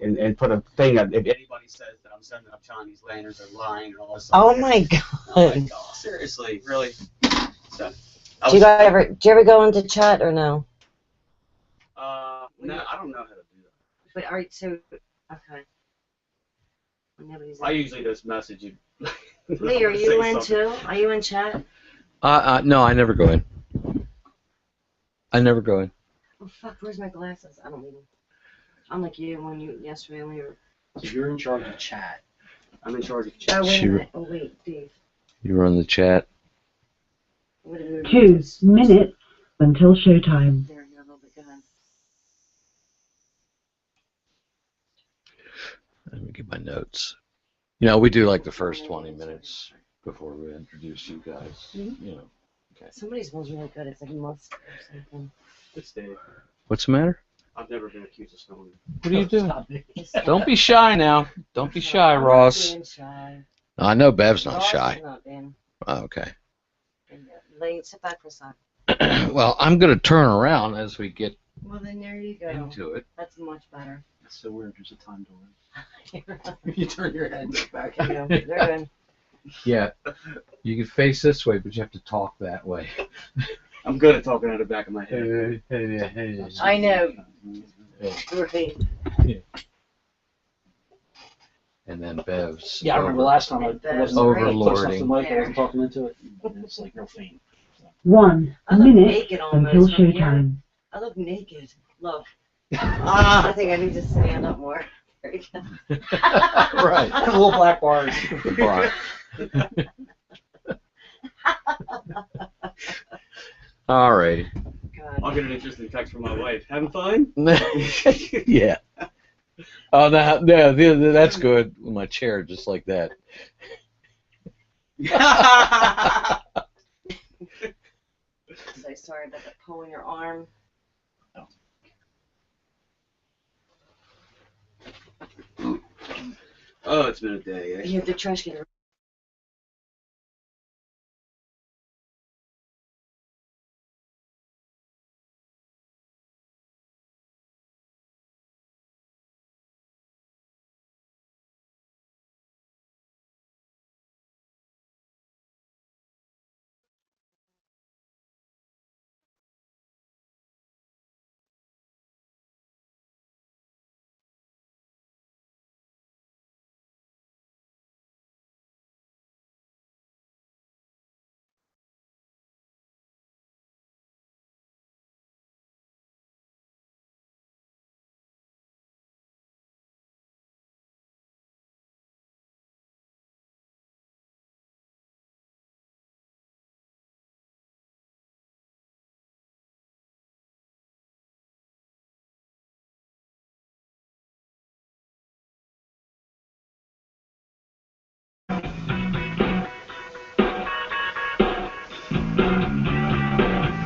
and put a thing up. If anybody says that I'm sending up Chinese lanterns or lying or all this stuff. Oh my god. Oh my god, seriously, really? So, do you ever go into chat or no? No, I don't know how to do that. But are you so okay? I usually just message you. Lee, are you in too? Are you in chat? No, I never go in. I never go in. Oh fuck, where's my glasses? I don't need them. I'm like you when you yesterday when you were. So you're in charge of chat. I'm in charge of chat. Oh wait a minute. Oh wait, Dave. You run the chat. 2 minutes until showtime. There, you're a little bit good. Let me get my notes. You know, we do like the first 20 minutes before we introduce you guys. Mm-hmm. You know. Okay. Somebody's really good. It's like must or something. It's Dave. What's the matter? I've never been accused of snoring. What are you doing? Don't be shy now. Don't be shy, Ross. Being shy. I know Bev's not Ross shy. is not being. Oh, okay. Lay, sit back for a second. Well, I'm going to turn around as we get Well, then there you go. into it. That's much better. That's so weird. There's a time delay. You turn your head back. You know, they're good. Yeah. You can face this way, but you have to talk that way. I'm good at talking out of the back of my head. I know. Right. And then Bev's. Yeah, I remember last time I wasn't overlording. the mic, I wasn't talking into it. And it's like real faint. So. 1 I look minute naked almost until from here. showtime. I look naked. Look. I think I need to stand up more. There you go. Right. Little black bars. Bar. All right. I'll get an interesting text from my wife. Having fun? Yeah. Oh, that's good. My chair, just like that. So sorry about that pulling your arm. Oh, it's been a day. Eh? You have the trash can.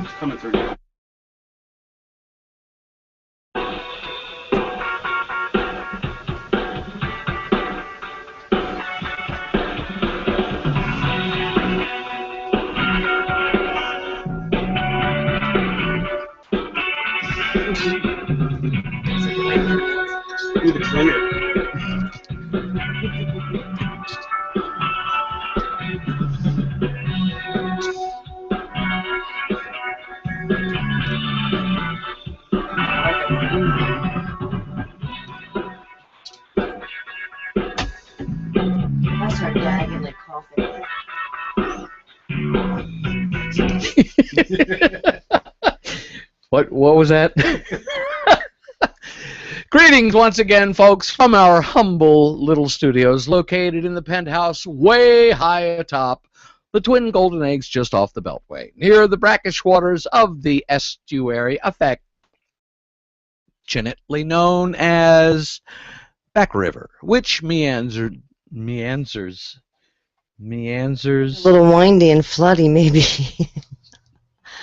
It's coming through now. Ooh, the clinger. I start gagging like coughing. What was that? Greetings once again, folks, from our humble little studios located in the penthouse way high atop the Twin Golden Eggs just off the Beltway, near the brackish waters of the estuary, affectionately known as Back River, which meanders. A little windy and floody, maybe.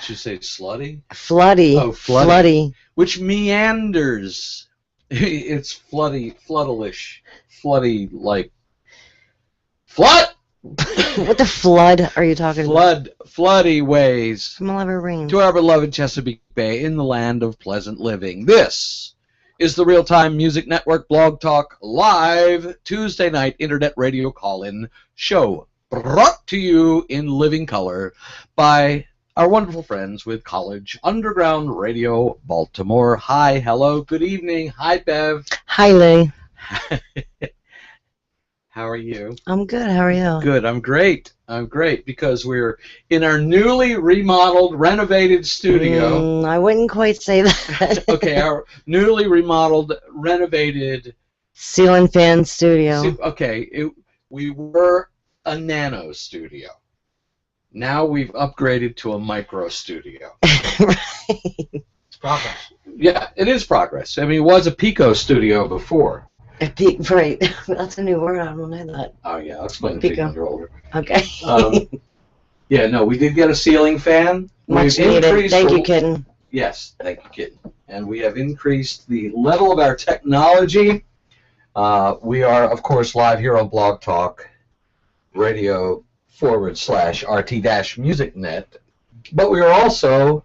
Did you say slutty? Floody. Oh, floody. Which meanders. It's floodalish. Floody, like... Flood! What the flood are you talking about? Floody ways From all over rain. to our beloved Chesapeake Bay in the land of pleasant living. This is the Real-Time Music Network Blog Talk live Tuesday night internet radio call-in show, brought to you in living color by our wonderful friends with College Underground Radio Baltimore. Hi, hello, good evening. Hi, Bev. Hi, Lee. How are you? I'm good. How are you? Good. I'm great. I'm great because we're in our newly remodeled, renovated studio. I wouldn't quite say that. Okay, our newly remodeled, renovated Ceiling fan studio. we were a nano studio. Now we've upgraded to a micro studio. Right. It's progress. Yeah, it is progress. I mean, it was a pico studio before. Right. That's a new word. I don't know that. Oh, yeah, I'll explain it to you Pico. when you're older. Okay. Yeah, no, we did get a ceiling fan. Much We've needed. increased Thank the- you, kitten. Yes, thank you, kitten. And we have increased the level of our technology. We are, of course, live here on Blog Talk Radio /RT-MusicNet. But we are also,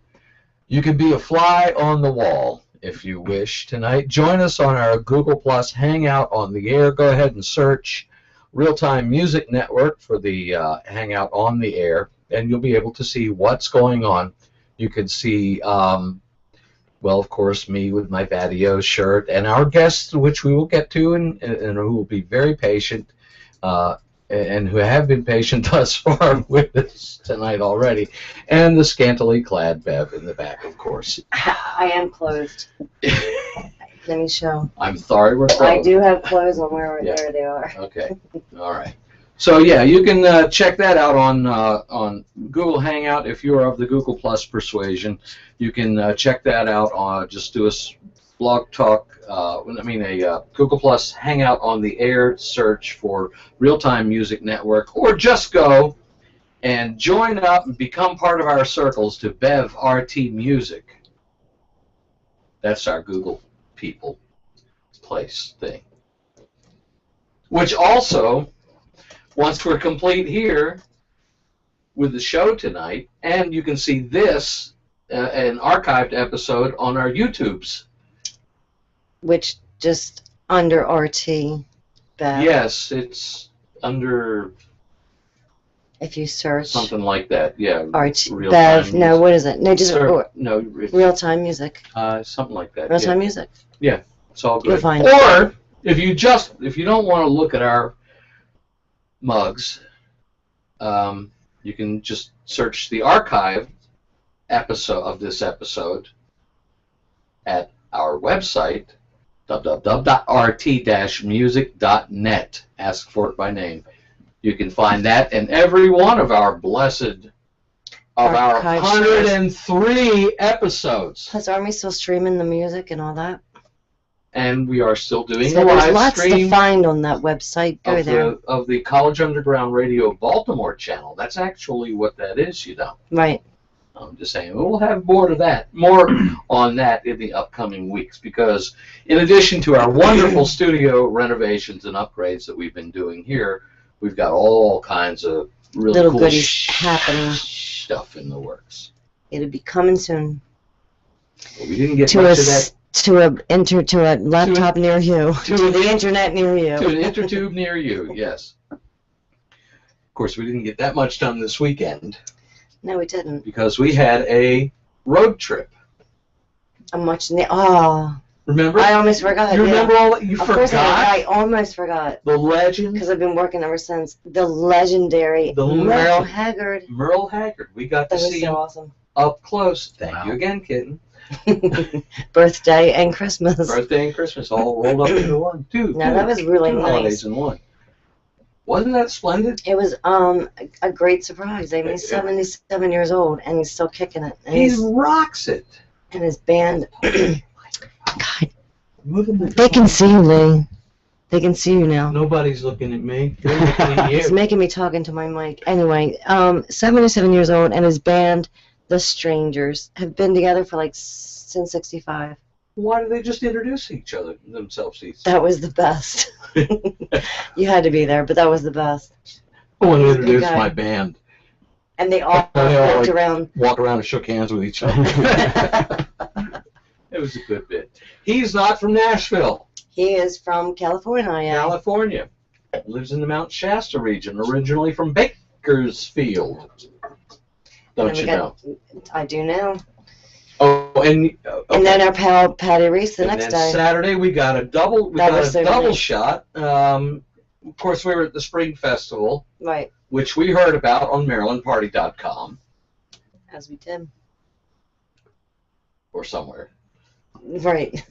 you can be a fly on the wall if you wish tonight. Join us on our Google Plus Hangout on the air. Go ahead and search Real-Time Music Network for the Hangout on the air, and you'll be able to see what's going on. You can see, well, of course, me with my Vadio shirt, and our guests, which we will get to, and who will be very patient, and who have been patient thus far with us tonight already, and the scantily clad Bev in the back, of course. I am closed. Let me show. I'm sorry we're closed. I do have clothes on where Yeah. there they are. Okay, all right. So yeah, you can check that out on Google Hangout if you're of the Google Plus persuasion. You can check that out. Just do a Blog Talk. A Google Plus Hangout on the air. Search for Real-Time Music Network, or just go and join up and become part of our circles to Bev RT Music. That's our Google people place thing. Which also, once we're complete here with the show tonight, and you can see this, an archived episode on our YouTubes. Which just under RT. Bev. Yes, it's under If you search something like that. Yeah. RT. Real-Time Bev. No, music. what is it? No, just No, it's, real-time music. something like that. Real-time yeah. music. It's all You'll good. find Or if you don't want to look at our mugs, you can just search the archive episode of this episode at our website, www.rt-music.net. Ask for it by name. You can find that and every one of our blessed of our Archive 103 episodes. Plus, aren't we still streaming the music and all that? And we are still doing So a there's live lots stream to find on that website. Go there. of the College Underground Radio Baltimore channel. That's actually what that is, you know. Right. I'm just saying, we'll have more on that in the upcoming weeks, because in addition to our wonderful studio renovations and upgrades that we've been doing here, we've got all kinds of really Little cool goodies happening. stuff in the works. It'll be coming soon. But we didn't get To much of that. to a laptop near you. To the internet near you. To an intertube near you, yes. Of course, we didn't get that much done this weekend No, we didn't. because we had a road trip. Remember? I almost forgot. You remember all that? You Of course forgot I almost forgot. the legend? Because I've been working ever since. The legendary Merle legend. Haggard. Merle Haggard. We got to That was see so him awesome. up close. Thank Wow. you again, kitten. Birthday and Christmas. Birthday and Christmas all rolled up into one. Two. No, that was really two nice. holidays in one. Wasn't that splendid? It was a great surprise. I mean, he's 77 years old and he's still kicking it. And, He rocks it. and his band. God, Moving the they can see you, Lee. They can see you now. Nobody's looking at me. They're looking at He's you. making me talk into my mic. Anyway, 77 years old, and his band, The Strangers, have been together for like since '65. Why do they just introduce themselves to each other? That was the best. You had to be there, but that was the best. I want to Good introduce guy. my band. And they all They all, walked like, around. Walk around and shook hands with each other. It was a good bit. He's not from Nashville, He is from California. California. Lives in the Mount Shasta region, originally from Bakersfield. Don't you know? I do now. Oh, and And then our pal Patty Reese the next and then day. Saturday we got a double. We That got was a so double nice. shot. Of course, we were at the Spring Festival, Right, which we heard about on MarylandParty.com as we did. or somewhere. Right.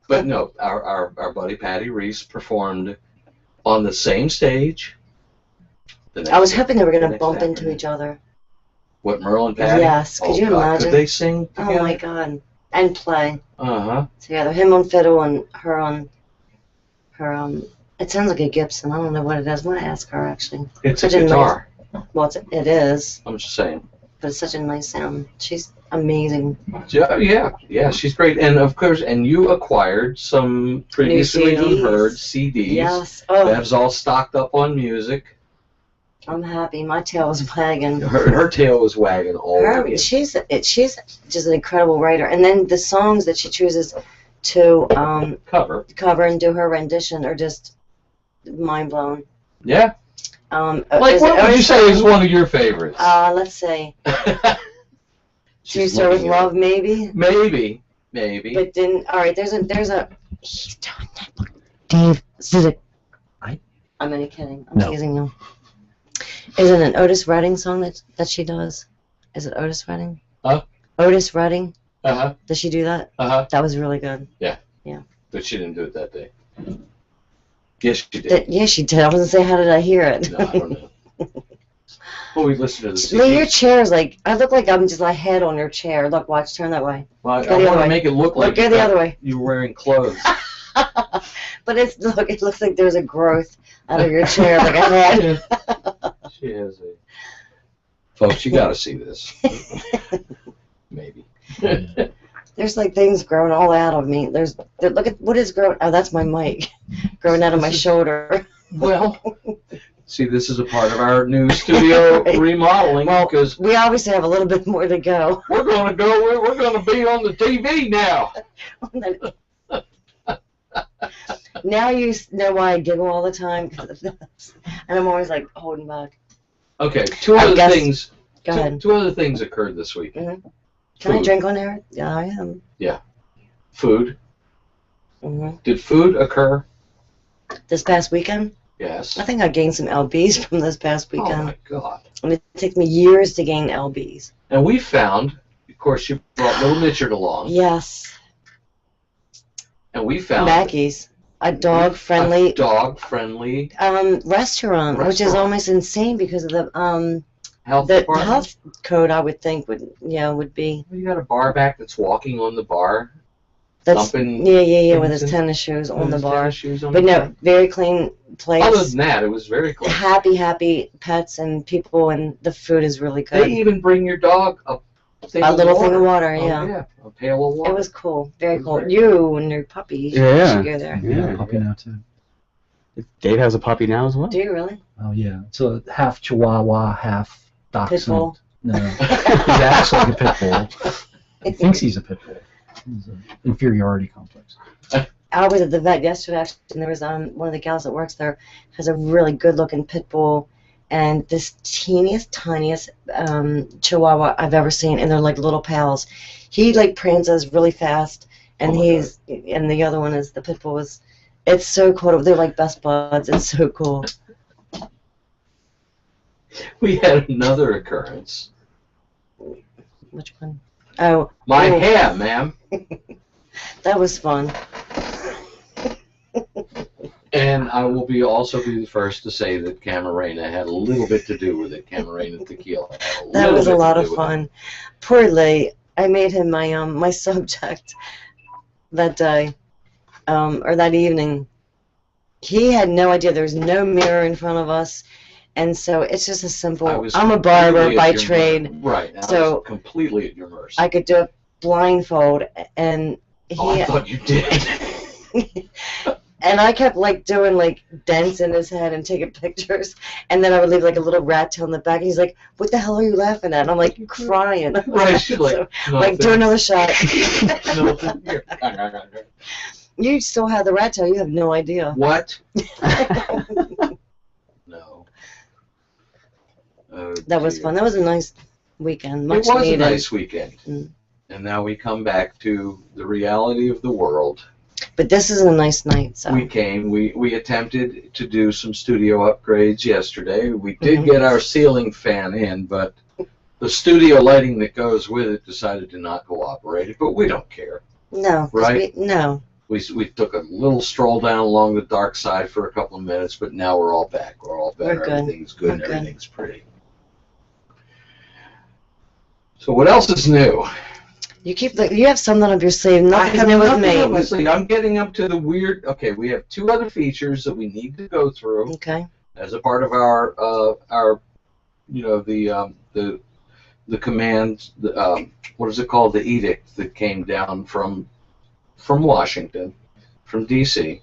But no, our buddy Patty Reese performed on the same stage. I was hoping they were going the to next bump into afternoon. each other. What, Merle and Patty? Yes, could you God, imagine? Could they sing together? Oh my God. And play Uh-huh. together. Him on fiddle and her on it sounds like a Gibson. I don't know what it is. I'm going to ask her actually. It's a Such a guitar. Well, it is, I'm just saying. but it's such a nice sound. She's amazing. Yeah, she's great. And of course, and you acquired some previously CDs. unheard CDs. Yes. Oh, Bev's all stocked up on music. I'm happy. My tail is wagging. Her tail was wagging all weekend. She's just an incredible writer. And then the songs that she chooses to Cover. cover and do her rendition are just mind blowing. Yeah. Like, is what it would you Otis say is Redding? one of your favorites? Let's see. To She's Start With looking at Love, maybe. it. Maybe. But then, all right, there's a. Dave Zidek. I'm only kidding. I'm teasing you. Is it an Otis Redding song that she does? Is it Otis Redding? Huh? Otis Redding? Uh-huh. Does she do that? Uh-huh. That was really good. But she didn't do it that day. Yes, she did. Yeah, she did. I was gonna say, how did I hear it? No, I don't know. Well, we listened to the Lee, your CD. chair's like, I look like I'm just my head on your chair. Look, watch, turn that way. Well, Go I the want other to way. make it look like Look, go the other way. you were wearing clothes. But it looks like there's a growth out of your chair, like a head. She has a... Folks, you got to see this. Maybe. There's like things growing all out of me. Look at what is growing. Oh, that's my mic growing out of my shoulder. Well, see, this is a part of our new studio Right. remodeling Well, because we obviously have a little bit more to go. we're going to be on the TV now. Now you know why I giggle all the time, 'cause of this. And I'm always like holding back. Okay, two I other guess- things. Go ahead. Two other things occurred this week. Can I Food. drink on air? Yeah, I am. Food. hmm Did food occur? This past weekend, Yes. I think I gained some LBs from this past Oh weekend. my God. And it took me years to gain LBs. And we found, of course, you brought little Mitchard along, Yes. and we found Mackey's, a dog-friendly dog-friendly restaurant, which is Restaurant. almost insane because of the health the department. health code. I would think would be You got a bar back that's walking on the bar, that's thumping yeah with his things tennis shoes on with the his bar. tennis shoes on But the no, bar. very clean place. Other than that, it was very clean. Happy pets and people, and the food is really They good. even bring your dog a thing A little of thing of water. water, Oh, yeah. A pail of water. It was cool, very It was cool. very You and your puppy Yeah. should go there. Yeah. Puppy now too. Dave has a puppy now as well. Do you really? Oh yeah, it's a half Chihuahua, half Pit bull? Dachshund. No, he acts like a pit bull. He thinks he's a pit bull. He's an inferiority complex. I was at the vet yesterday, actually, and there was one of the gals that works there has a really good-looking pit bull, and this teeniest, tiniest Chihuahua I've ever seen, and they're like little pals. He like prances really fast, and Oh my and the other one is the pit bull is. It's so cool. They're like best buds. It's so cool. We had another occurrence. Which one? Oh, My oh, hair, ma'am. that was fun. And I will also be the first to say that Camarena had a little bit to do with it. Camarena Tequila. had That little was a bit to lot do of with it. fun. Poor Lee. I made him my my subject that day, or that evening. He had no idea there was no mirror in front of us, and so it's just a I simple. was I'm a barber completely by at your trade. mercy. Right. I so was completely at your mercy. I could do it blindfold, and he I thought you did. And I kept like doing like dents in his head and taking pictures, and then I would leave like a little rat tail in the back. And he's like, "What the hell are you laughing at?" And I'm like crying. Right, she's like, So, like do another shot. Nothing. You still have the rat tail. You have no idea. What? No. Oh, That was dear. fun. That was a nice weekend. Much It was needed. a nice weekend. Mm. And now we come back to the reality of the world. But this is a nice night. So We attempted to do some studio upgrades yesterday. We did Mhm. get our ceiling fan in, but the studio lighting that goes with it decided to not cooperate. But we don't care. no, 'cause Right? no. We took a little stroll down along the dark side for a couple of minutes, but now we're all back. We're all better. We're good. Everything's good. We're And good. everything's pretty. So what else is new? You keep like you have something up your sleeve. I Nothing's have new with nothing up my me. sleeve. I'm getting up to the weird. Okay, we have two other features that we need to go through Okay. as a part of our you know the command. What is it called? The edict that came down from Washington, from D.C.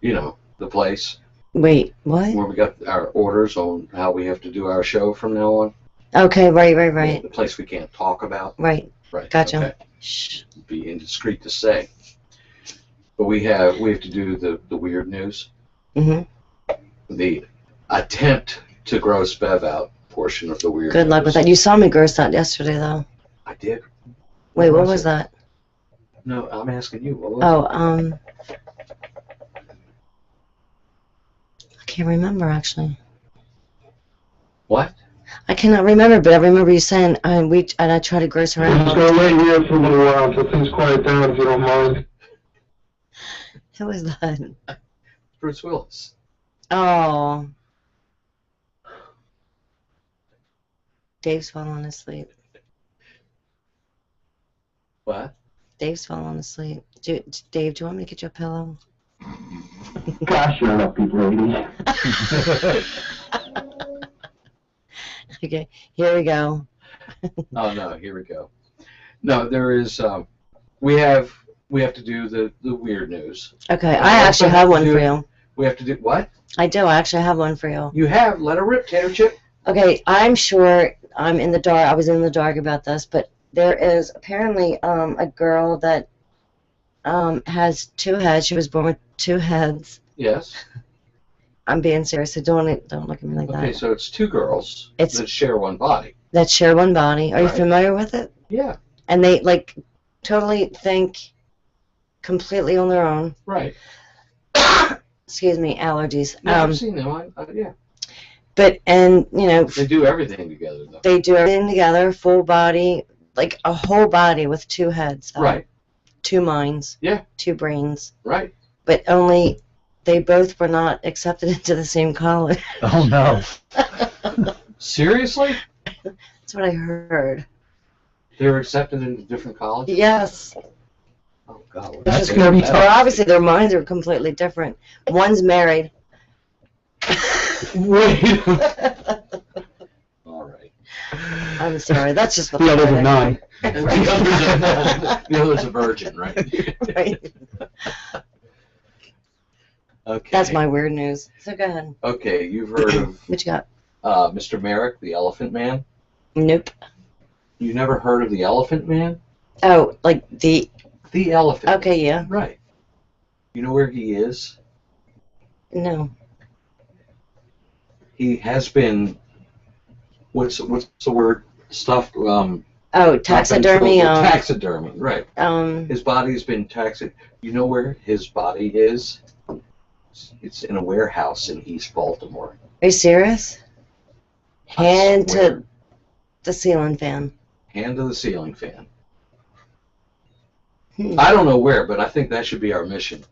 You know, the place Wait, what? where we got our orders on how we have to do our show from now on. Okay, right. The place we can't talk about. Right. Right. Gotcha. Okay. Shh. Be indiscreet to say. But we have to do the weird news. Mhm. The attempt to gross Bev out portion of the weird Good news. luck with that. You saw me gross out yesterday, though. I did. Wait, what was it? that? No, I'm asking you. What was Oh, I can't remember actually. What? I cannot remember, but I remember you saying I tried to gross her I'm just out. gonna wait here for a little while until things quiet down, if you don't mind. Who was that? Bruce Willis. Oh. Dave's falling asleep. What? Dave's falling asleep. Dave, do you want me to get you a pillow? Gosh, shut up, you lady. Okay, here we go. Oh no, here we go. No, there is. We have to do the weird news. Okay, I actually have one for you. We have to do what? I do. I actually have one for you. You have. Let her rip, Tater Chip. Okay, I'm sure I'm in the dark. I was in the dark about this, but there is apparently a girl that has two heads. She was born with two heads. Yes. I'm being serious, so don't look at me like Okay, that. so it's two girls It's- that share one body. That share one body. Are you Right. familiar with it? Yeah. And they like totally think completely on their own. Right. Excuse me, allergies. No, I've seen them. Yeah. But and you know They do everything together, though. they do everything together, full body, like a whole body with two heads. Right. Two minds. Yeah. Two brains. Right. But only they both were not accepted into the same college. Oh no. Seriously? That's what I heard. They were accepted into different colleges? Yes. Oh, God. what That's is gonna be that? Or obviously their minds are completely different. One's married. Wait. All right. I'm sorry. That's just what The I others are heard. nine. The other's a virgin, right? Right. Okay. That's my weird news. So go ahead. Okay, you've heard of What you got? Mr. Merrick, the Elephant Man? Nope. You never heard of the Elephant Man? Oh, like the. The Elephant Man. Okay, yeah. Right. You know where he is? No. He has been. What's the word? Stuffed. Oh, taxidermy. Taxidermy. Right. Um. His body's been taxidermy. You know where his body is? It's in a warehouse in East Baltimore. Are you serious? I Hand swear. to the ceiling fan. Hand to the ceiling fan. Hmm. I don't know where, but I think that should be our mission.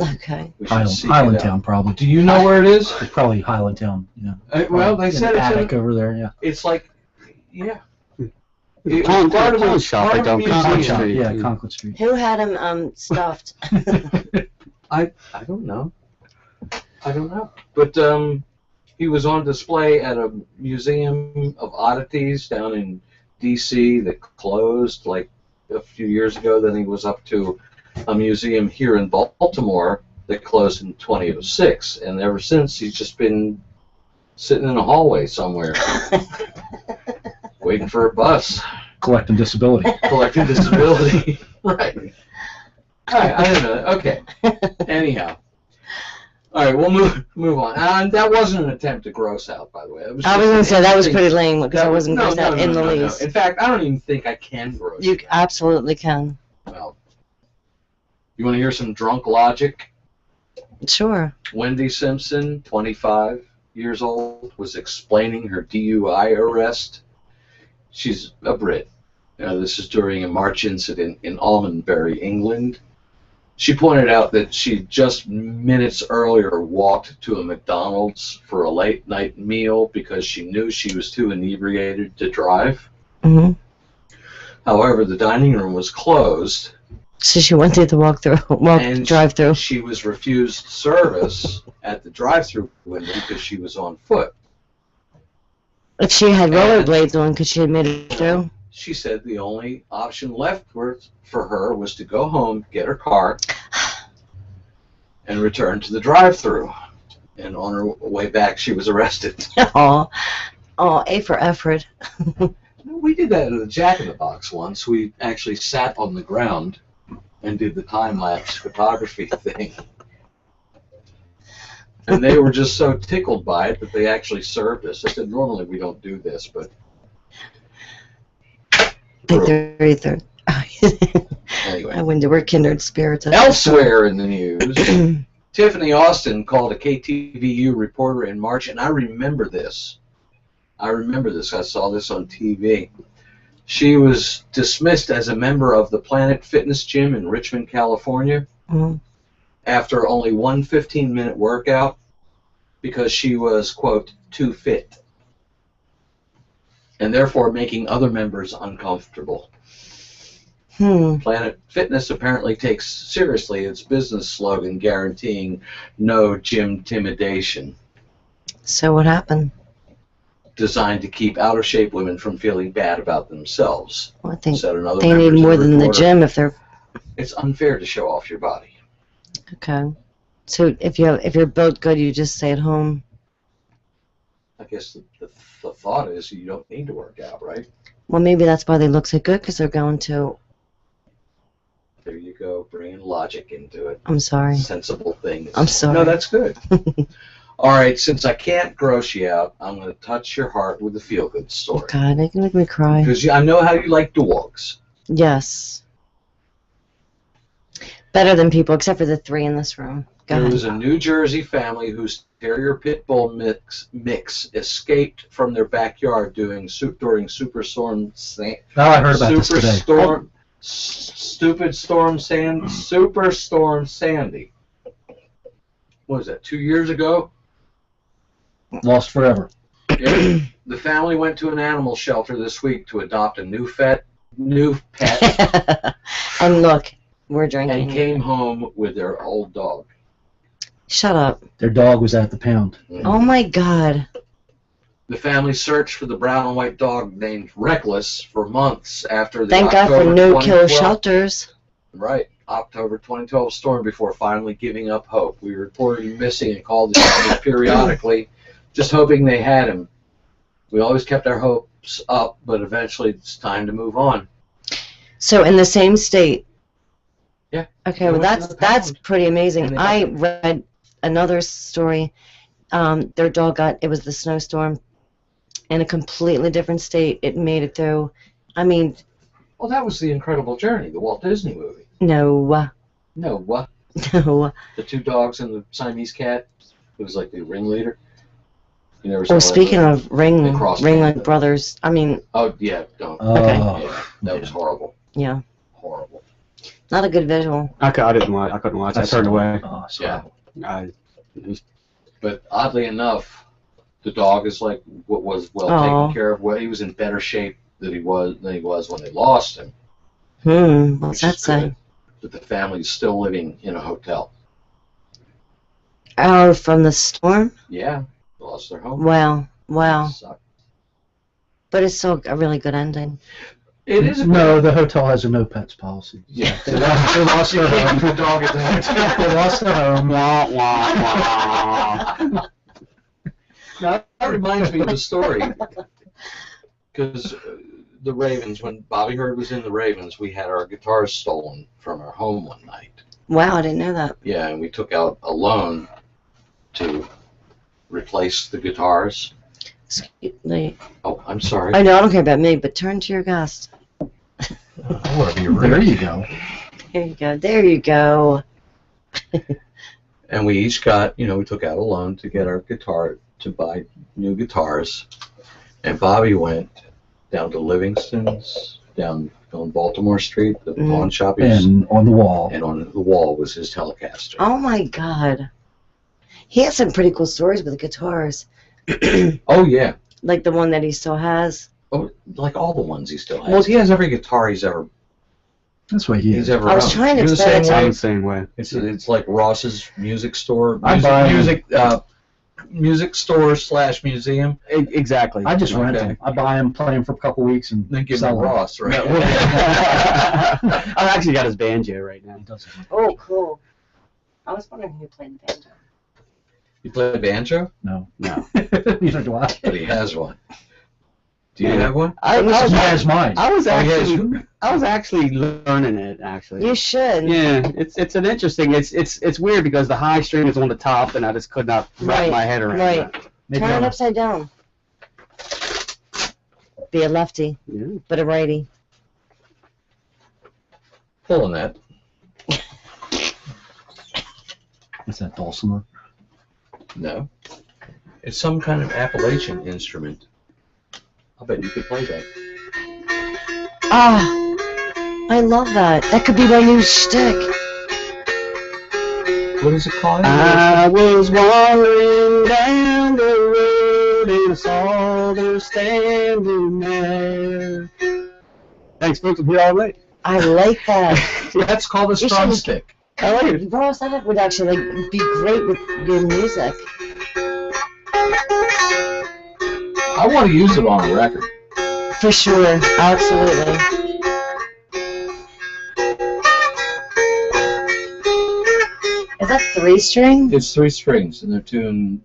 Okay. We should seek it Highland out. Town, probably. Do you know where it is? It's probably Highland Town. Yeah. Well, they In said the it's attic over there. Yeah. It's like, yeah. Pawn part of a shop part right of a down museum. Concord Shop, Street. yeah, Conklin Street. Who had him stuffed? I don't know. I don't know. But he was on display at a museum of oddities down in D.C. that closed like a few years ago. Then he was up to a museum here in Baltimore that closed in 2006, and ever since he's just been sitting in a hallway somewhere, waiting for a bus, Collecting disability. collecting disability. Right. All right. I don't know. Okay. Anyhow. All right. We'll move on. And that wasn't an attempt to gross out, by the way. I was going to say that was pretty lame because I wasn't no, grossed out in the least. In fact, I don't even think I can gross You you out. absolutely can. Well, you want to hear some drunk logic? Sure. Wendy Simpson, 25 years old, was explaining her DUI arrest. She's a Brit. This is during a March incident in Almondbury, England. She pointed out that she just minutes earlier walked to a McDonald's for a late night meal because she knew she was too inebriated to drive. Hmm. However, the dining room was closed. So she went through the drive-through. She was refused service at the drive-through window because she was on foot. If she had rollerblades on, could she have made it through? She said the only option left for her was to go home, get her car, and return to the drive-through. And on her way back, she was arrested. Aw. Aw, A for effort. We did that at the Jack in the Box once. We actually sat on the ground and did the time-lapse photography thing. And they were just so tickled by it that they actually served us. I said, normally we don't do this, but... Anyway. I wonder, we're kindred spirits. Elsewhere in the news, Tiffany Austin called a KTVU reporter in March, and I remember this. I saw this on TV. She was dismissed as a member of the Planet Fitness Gym in Richmond, California, after only one 15-minute workout because she was, quote, too fit, and therefore making other members uncomfortable. Planet Fitness apparently takes seriously its business slogan guaranteeing no gym intimidation. So what happened? Designed to keep out-of-shape women from feeling bad about themselves. Well, I think Said another they member need to more than the reporter. gym if they're... It's unfair to show off your body. Okay. So if you're built good, you just stay at home. I guess the thought is you don't need to work out, right? Well, maybe that's why they look so good, because they're going to... There you go, bringing logic into it. I'm sorry. Sensible things. I'm sorry. No, that's good. All right, since I can't gross you out, I'm going to touch your heart with a feel-good story. God, they can make me cry. Because I know how you like dogs. Yes. Better than people, except for the 3 in this room. Go There ahead. was a New Jersey family whose terrier pit bull mix escaped from their backyard during Superstorm Sandy. Oh, I heard about this today. Superstorm Sandy. What was that, 2 years ago? Lost forever. Yeah. The family went to an animal shelter this week to adopt a new pet, And look, we're drinking. and came home with their old dog. Shut up. Their dog was at the pound. Oh my God. The family searched for the brown and white dog named Reckless for months after the Thank God for October no-kill 2012 shelters. Right, October 2012 storm before finally giving up hope. We reported him missing and called the shelter periodically, just hoping they had him. We always kept our hopes up, but eventually it's time to move on. So in the same state. Yeah. Okay, well that's pretty amazing. I read another story. Their dog it was the snowstorm in a completely different state. It made it through. I mean. Well, that was The Incredible Journey, the Walt Disney movie. No. No, what? No. The 2 dogs and the Siamese cat, who was like the ringleader. You never saw Well, that speaking movie? of Ringling Canada. Brothers, I mean. Oh yeah, don't. Okay. Yeah, that was horrible. Yeah. Horrible. Not a good visual. I couldn't watch. I turned away. Oh, Yeah. It But oddly enough, the dog is like what was well taken care of. Well, he was in better shape than he was when they lost him. What's which that is say? good. But the family's still living in a hotel. Oh, from the storm? Yeah, lost their home. Wow. Sucked. But it's still a really good ending. It is a No, the hotel has a no pets policy. Yeah. They lost their home. The dog at the hotel. They lost their home. Wah, wah, wah. Now, that reminds me of a story. Because the Ravens, when Bobby Hurd was in the Ravens, we had our guitars stolen from our home one night. Wow, I didn't know that. Yeah, and we took out a loan to replace the guitars. Like, Oh, I'm sorry. I know, I don't care about me, but turn to your guest. There you go. There you go. There you go. And we each got, we took out a loan to get our guitar, to buy new guitars. And Bobby went down to Livingston's, down on Baltimore Street, the pawn shop. And on the wall. And on the wall was his Telecaster. Oh my God. He has some pretty cool stories with the guitars. Oh, yeah. Like the one that he still has. Oh, like all the ones he still has. Well, He has every guitar he's ever That's ever I was owned. trying to You're the explain same it to way? I'm the same way. It's like Ross's music store. I buy Music store / museum. Exactly. I just rent Okay. them. I buy them, play them for a couple weeks, and Then give sell them them. Ross, right? I've actually got his banjo right now. He doesn't. Oh, cool. I was wondering who played the banjo. You play banjo? No. No. Neither do I. But he has one. Do you have one? I He has mine. I was Oh, he has actually I was actually learning it actually. You should. Yeah, it's an interesting. It's weird because the high string is on the top, and I just could not wrap Right, my head around right. that. Maybe Turn it I'll- upside down. Be a lefty, Yeah. but a righty. Pulling that. What's that, dulcimer? No. It's some kind of Appalachian instrument. I bet you could play that. Ah, I love that. That could be my new shtick. What is it called? I was wandering down the road and I saw them standing there. Thanks, folks. I'll be all right. I like that. That's called a You strum should- stick. I like it. Ross, that would actually be great with your music. I want to use it on a record. For sure. Absolutely. Is that 3-string? It's 3 strings, and they're tuned.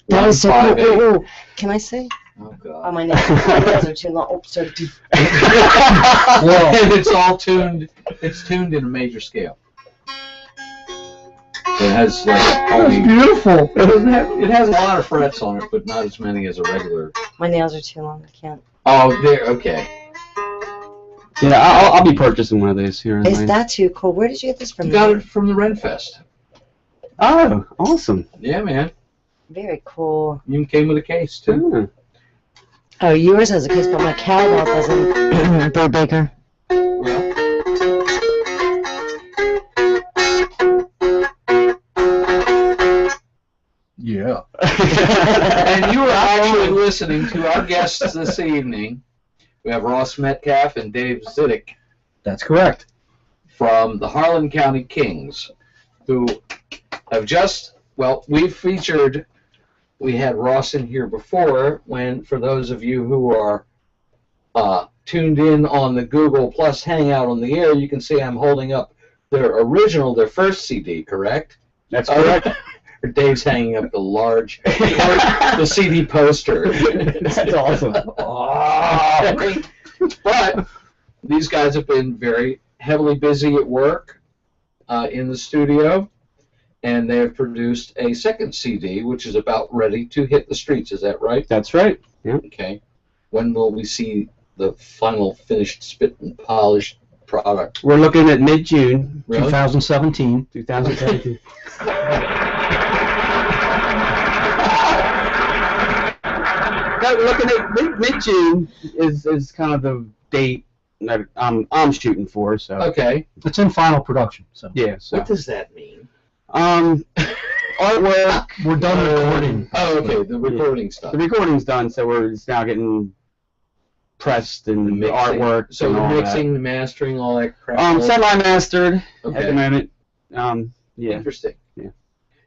That is so 1, 5, cool. 8. Ooh, ooh. Can I see? Oh Oh, God. my nails are too long. Oh, sorry. Well, and it's all tuned. It's tuned in a major scale. It has like only. Beautiful. It has a lot of frets on it, but not as many as a regular. My nails are too long. I can't. Oh, there. Okay. Yeah, I'll be purchasing one of these here. Is that too cool? Where did you get this from? You got it from the Renfest. Oh, awesome. Yeah, man. Very cool. You came with a case too. Yeah. Oh, yours has a case, but my cowbell doesn't. Bird Baker. Well, Yeah. and you are actually listening to our guests this evening. We have Ross Metcalfe and Dave Zidek That's correct. from the Harlan County Kings, who have just, well, we had Ross in here before, when, for those of you who are tuned in on the Google Plus Hangout on the air, you can see I'm holding up their first CD, correct? That's correct. Or Dave's hanging up the CD poster. That's awesome. Oh. But these guys have been very heavily busy at work in the studio, and they have produced a second CD, which is about ready to hit the streets. Is that right? That's right. Yeah. Okay. When will we see the final finished, spit and polished product? We're looking at mid-June, Really? 2017. 2017. No, we're looking at mid-June is kind of the date that I'm shooting for. So Okay. It's in final production. So yeah. So What does that mean? artwork. we're done recording. Oh, okay. The recording stuff. The recording's done, so it's now getting pressed and the Mixing. artwork. So and the all mixing, the mastering, all that crap. that. Semi-mastered at the Okay. moment. Yeah. Interesting. Yeah.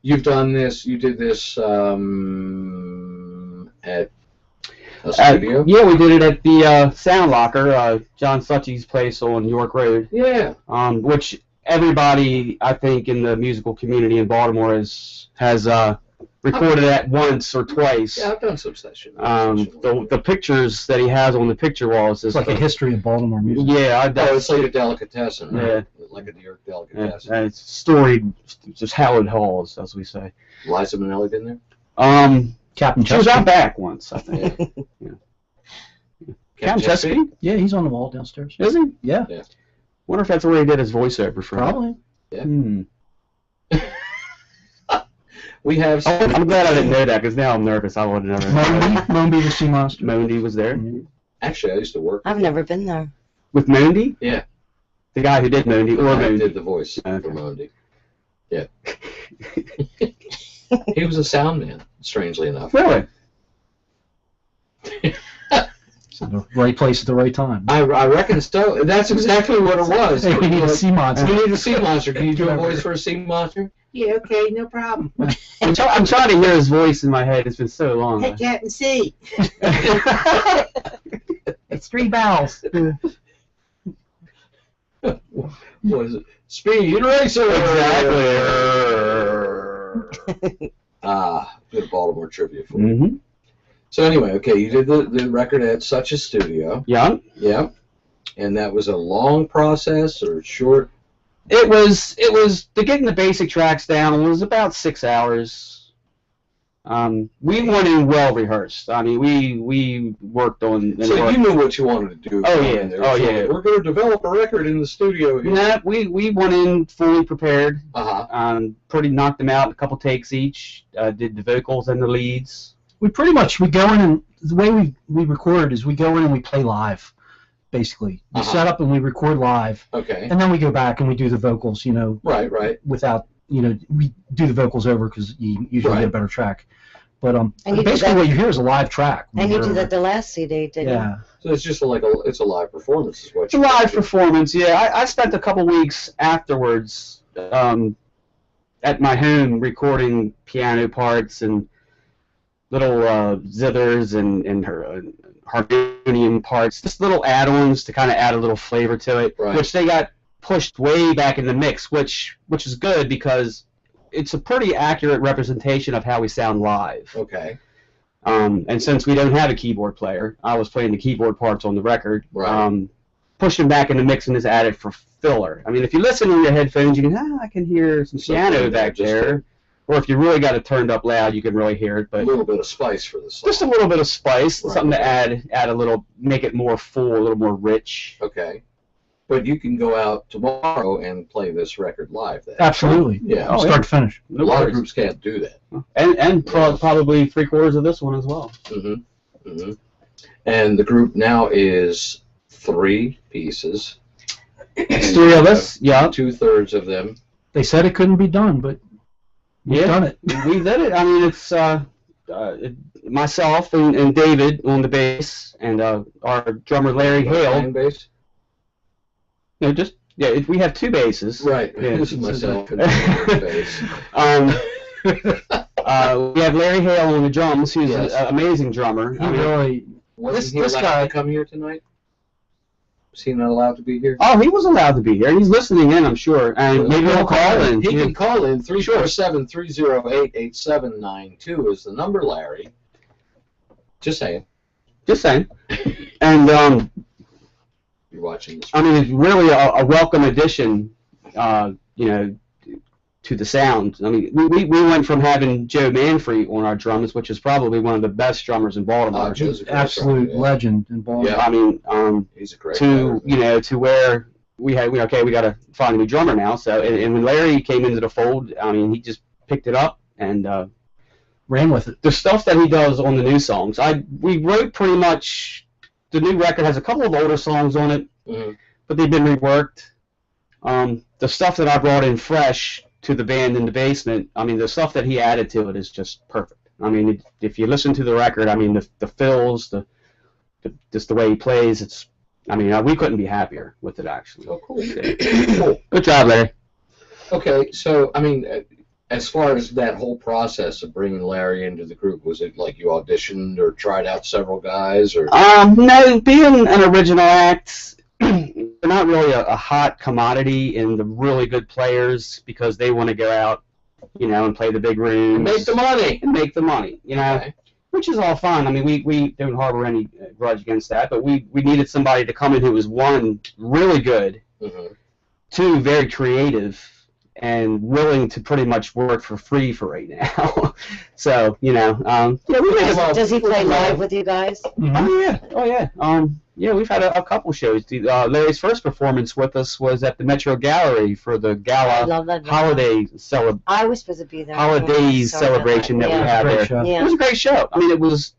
You've done this. You did this at A studio? Yeah, we did it at the Sound Locker, John Suchy's place on York Road. Yeah. Which everybody, I think, in the musical community in Baltimore has recorded at once or twice. Yeah, I've done some sessions. The pictures that he has on the picture walls is It's like a history of Baltimore music. Yeah, Oh, it's like a delicatessen, right? Yeah. Like a New York delicatessen. it's storied, just hallowed halls, as we say. Liza Minnelli been there? Captain She was Chesky. out back once, I think. Captain Chesky? Yeah, he's on the wall downstairs. Is he? Yeah, Wonder if that's where he did his voiceover for. probably. Yeah. Hmm. We have. I'm glad I didn't know that because now I'm nervous. I would have never. Moby the Sea Monster. Mondy was there Actually, I used to work. I've never been there. with Mondy. Yeah. The guy who did Mondy or I Mondy. did the voice Okay. for Monday. Yeah. He was a sound man, strangely enough. Really? So the right place at the right time. I reckon so. That's exactly what it was. Hey, we need a sea monster. We need a sea monster. Can you do a voice for a sea monster? Yeah, okay, no problem. I'm trying to hear his voice in my head. It's been so long. Hey, Captain C. It's 3 vowels. What is it? Speed Racer! Exactly. Good Baltimore trivia for you. Mm-hmm. So anyway, okay, you did the record at such a studio. Yeah. Yeah. And that was a long process or short? It was to getting the basic tracks down. It was about 6 hours. We went in well rehearsed. I mean, we worked on. So you knew what you wanted to do. Oh, yeah. Oh, yeah. We're going to develop a record in the studio here. Yeah, we went in fully prepared. Uh-huh. Pretty knocked them out in a couple takes each. Did the vocals and the leads. We go in and the way we record is we go in and we play live, basically. We set up and we record live, Okay. and then we go back and we do the vocals, Right. without, we do the vocals over because you usually get a better track. But And you did basically that- what you hear is a live track. And you did that the last CD, didn't you? Yeah. So it's just it's a live performance is what It's a live performance, yeah. I spent a couple weeks afterwards at my home recording piano parts and little zithers and harmonium parts, just little add-ons to kind of add a little flavor to it, Right. which they got pushed way back in the mix, which is good because it's a pretty accurate representation of how we sound live. Okay. And since we don't have a keyboard player, I was playing the keyboard parts on the record. Right. Pushed them back in the mix and just added for filler. I mean, if you listen on your headphones, you can, I can hear some piano back there. Or if you really got it turned up loud, you can really hear it. But A little bit of spice for the song. just a little bit of spice, Right. something to add a little, make it more full, a little more rich. Okay. But you can go out tomorrow and play this record live then. Absolutely. Yeah. Oh, Start to finish. A lot of groups can't do that. And probably 3/4 of this one as well. Mm-hmm. Mm-hmm. And the group now is 3 pieces. It's 3 of us, yeah. 2/3 of them. They said it couldn't be done, but we've done it. We did it. I mean, it's myself and David on the bass, and our drummer Larry Hale. Playing bass? No, we have 2 basses. Right. Yeah. This is myself and bass. We have Larry Hale on the drums, who's Yes. an amazing drummer. He I mean, really. Wasn't he This allowed guy- to come here tonight? Was he not allowed to be here? oh, he was allowed to be here. He's listening in, I'm sure. And maybe he'll call in. He can call in. 347-308-8792 is the number, Larry. Just saying. Just saying. And You're watching this. I mean, it's really a welcome addition, to the sound. I mean, we went from having Joe Manfrey on our drums, which is probably one of the best drummers in Baltimore. Joe's a great Absolute drummer, yeah. legend in Baltimore. Yeah. I mean, He's a great to player. to where we got to find a new drummer now. So and when Larry came into the fold, I mean, he just picked it up and Ran with it. the stuff that he does on the new songs. We wrote pretty much. The new record has a couple of older songs on it, Mhm. but they've been reworked. The stuff that I brought in fresh to the band in the basement, I mean, the stuff that he added to it is just perfect. I mean, if you listen to the record, I mean, the fills, just the way he plays, we couldn't be happier with it, actually. Oh, cool. Good job, Larry. Okay, so, I mean, As far as that whole process of bringing Larry into the group, was it like you auditioned or tried out several guys, or? No, being an original act, they're not really a hot commodity in the really good players because they want to go out, and play the big rooms. Make the money. And make the money, Okay. which is all fine. I mean, we don't harbor any grudge against that, but we needed somebody to come in who was, one, really good, Mm-hmm. two, very creative, and willing to pretty much work for free for right now. So, we made Does he play live with you guys? Oh yeah. We've had a couple shows. Larry's first performance with us was at the Metro Gallery for the I gala love that. holiday I was supposed to be there. holidays celebration that we had Great there. show. It Yeah. was a great show. I mean, it was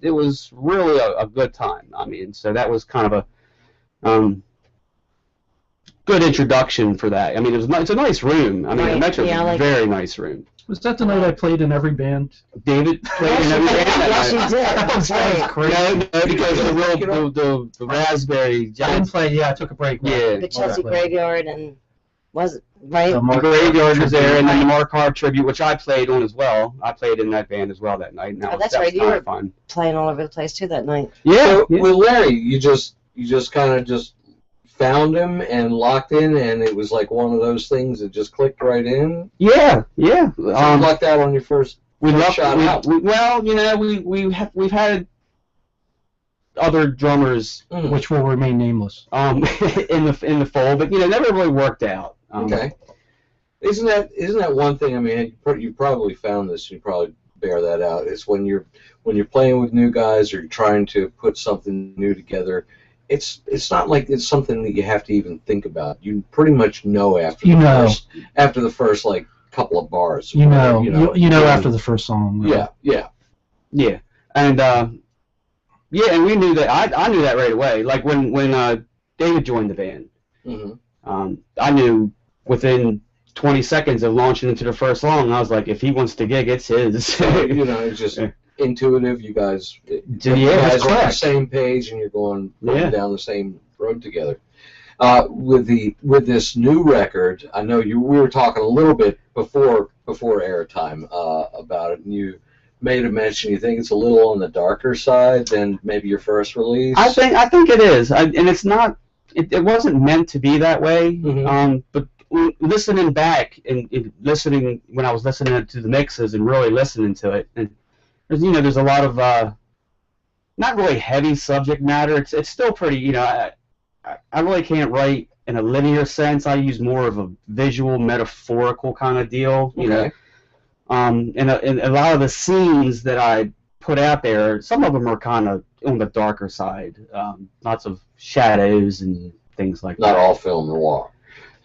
really a good time. I mean, so that was kind of a good introduction for that. I mean, it's a nice room. I mean, Right. the Metro's Yeah, I a like very nice room. Was that the night I played in every band? David played in every band that Yes, night. you did. That was crazy. No, because the raspberry I didn't giants. play. Yeah, I took a break. Yeah. The Chelsea Yeah. Graveyard and was it right? The The Mark Graveyard was there, and then the tribute. Mark Hart tribute, which I played on as well. I played in that band as well that night. And Oh, that that's was right, you kind were- of fun. Playing all over the place too that night. Yeah. So yeah. with Larry, you just kind of just found him and locked in, and it was like one of those things that just clicked right in. Yeah. So you lucked out on your first We first shot out. we've had other drummers Which will remain nameless. in the fold, but never really worked out. Okay. Isn't that one thing? I mean, you probably found this. You probably bear that out. It's when you're playing with new guys or you're trying to put something new together. It's not like it's something that you have to even think about. You pretty much know after the first like couple of bars. You know after the first song. Yeah. And and we knew that. I knew that right away. Like when David joined the band, Mm-hmm. I knew within 20 seconds of launching into the first song, I was like, if he wants to gig, it's his. It's just intuitive. You guys, you guys are on the same page, and you're going down the same road together. With this new record, I know we were talking a little bit before airtime about it, and you made a mention. You think it's a little on the darker side than maybe your first release? I think it is, and it's not. It wasn't meant to be that way. Mhm. But listening back and listening when I was listening to the mixes and really listening to it, and there's a lot of not really heavy subject matter. It's still pretty. I really can't write in a linear sense. I use more of a visual, metaphorical kind of deal. And a lot of the scenes that I put out there, some of them are kind of on the darker side. Lots of shadows and things like that. Not all film noir.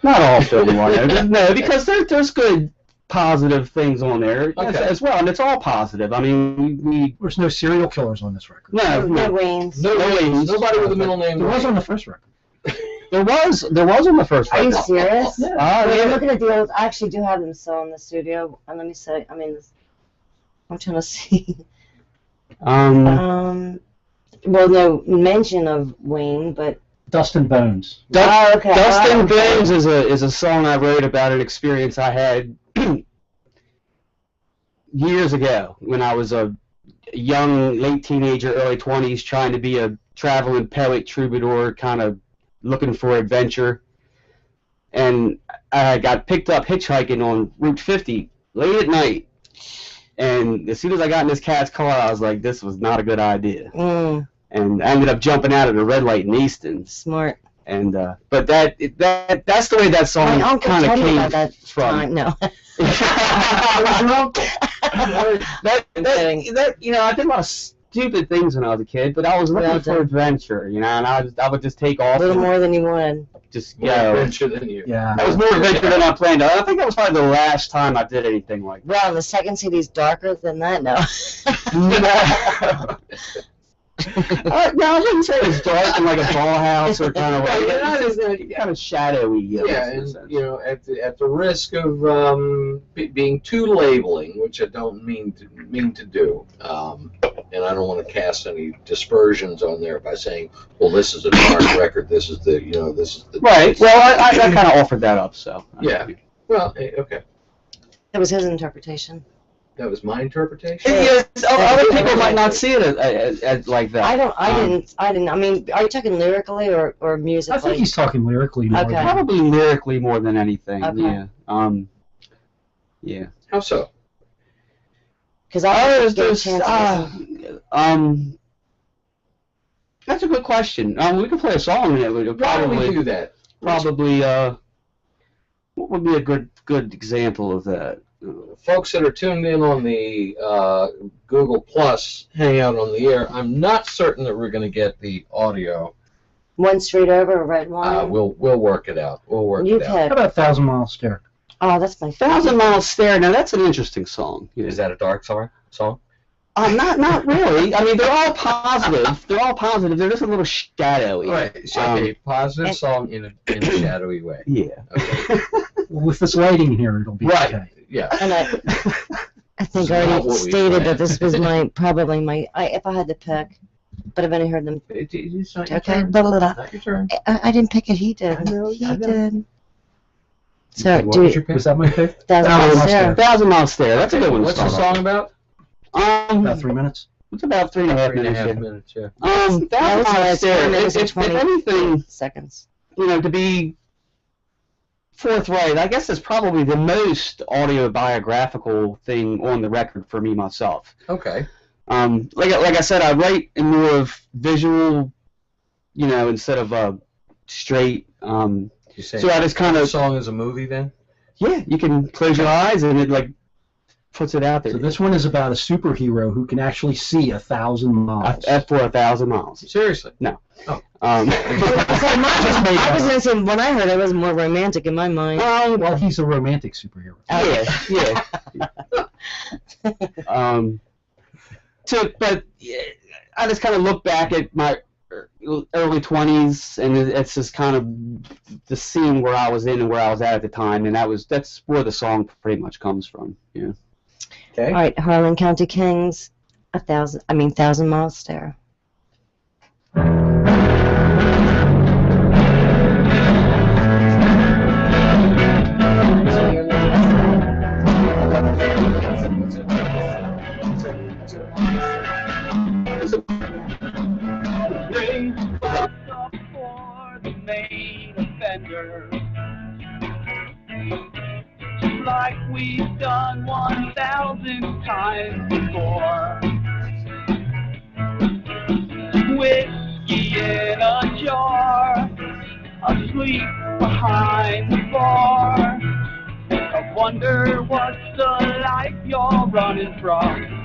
Not all film noir. No, because there's good positive things on there as well, and it's all positive. I mean, we There's no serial killers on this record. No Waynes. Nobody with a middle name. There was on the first record. there was on the first Are you record. serious? Yeah. Wait, I'm Yeah. looking at the old. I actually do have them still in the studio. And let me say, I'm trying to see. Well, no mention of Wayne, but Dust and Bones. okay. Dust and okay. Bones is a song I wrote about an experience I had years ago when I was a young, late teenager, early 20s, trying to be a traveling poet troubadour, kind of looking for adventure. And I got picked up hitchhiking on Route 50 late at night. And as soon as I got in this cat's car, I was like, this was not a good idea. And I ended up jumping out at a red light in Easton. Smart. And but that's the way that song My uncle kind of told me came about that from. time. No. I did a lot of stupid things when I was a kid, but I was looking Well for done. adventure, and I would just take A off little and more than you wanted. just More go. adventure than you. Yeah. That was more adventure than I planned. I think that was probably the last time I did anything like Well, the second CD's darker than that. No. that. No, I wouldn't say it was dark and like a dollhouse or kind of like kind of shadowy. Yeah, and at the risk of being too labeling, which I don't mean to do, and I don't want to cast any dispersions on there by saying, well, this is a dark record, this is the Right. Well, I kind of offered that up, so. Yeah. Well, okay. That was his interpretation. That was my interpretation. Yes, other people might not see it as like that. I didn't. I mean, are you talking lyrically or musically? I think he's talking lyrically more. Okay. than- Probably lyrically more than anything. Okay. Yeah. Yeah. How so? Because I there's, get a chance to listen. That's a good question. We could play a song and it would Why don't we probably do that? what would be a good example of that? Folks that are tuned in on the Google Plus Hangout on the air, I'm not certain that we're going to get the audio. One Street Over, Red Wine. We'll work it out. We'll work You it out. How pick. about 1,000 Mile Stare? Oh, that's my favorite. 1,000 Mile Stare. Now that's an interesting song. Yeah. Is that a dark song? Not really. I mean, they're all positive. They're all positive. They're just a little shadowy. Right. So a positive song in a shadowy way. Yeah. Okay. Well, with this lighting here, it'll be Right. okay. Yeah. And I think This is I not already what we stated planned. that this was probably my if I had to pick, but I've only heard them. It's not your Okay, turn. blah, blah, blah. Not your turn. I didn't pick it. He did. I know. He did. So Okay, what do was your pick? Was that my pick? 1,000 Mile Miles Stare. Stare. 1,000 Mile Stare. That's a good one. to What's the start off. song about? About 3 minutes. It's about 3.5 3.5 minutes. Yeah. minutes, yeah. 1,000 That was Mile like Stare. 4 minutes and If 20 anything, seconds. to be forthright, I guess it's probably the most autobiographical thing on the record for me myself. Okay. Like I said, I write in more of visual, instead of straight. You say So I just kind the of, song is a movie then? yeah, you can close your eyes and it like puts it out there. So this one is about a superhero who can actually see 1,000 miles. For 1,000 miles. Seriously? No. Oh. I was going to say, when I heard it, was more romantic in my mind. Well, he's a romantic superhero. Yeah. But I just kind of look back at my early 20s, and it's just kind of the scene where I was in and where I was at the time, and that's where the song pretty much comes from. Yeah. Okay. All right, Harlan County Kings, 1,000 Miles Stare. For the main offender, just like we've done 1,000 times before. Whiskey in a jar, asleep behind the bar. I wonder what's the life you're running from.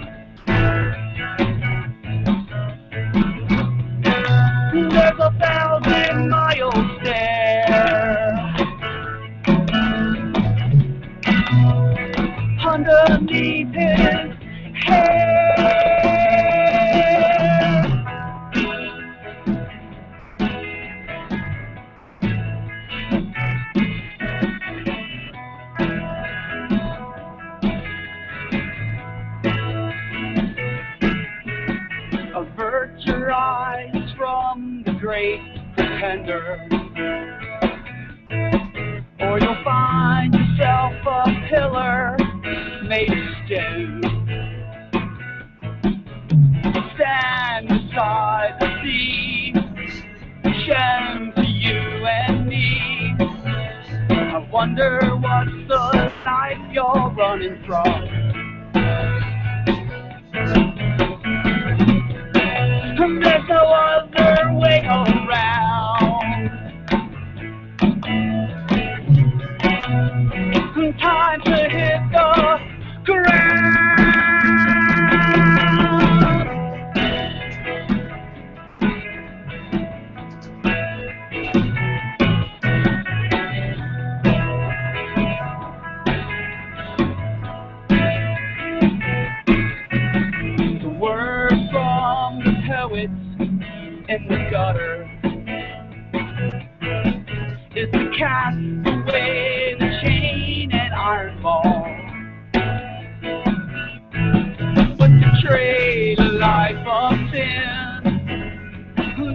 There's 1,000 miles there. Underneath his hair. Avert your eyes from the great pretender, or you'll find yourself a pillar made of stone. Stand beside the sea, shown to you and me. I wonder what's the life you're running from. There's no other way around. Time to hit the ground. The word from the poets in the gutter is to cast away the chain and iron ball, but to trade a life of sin,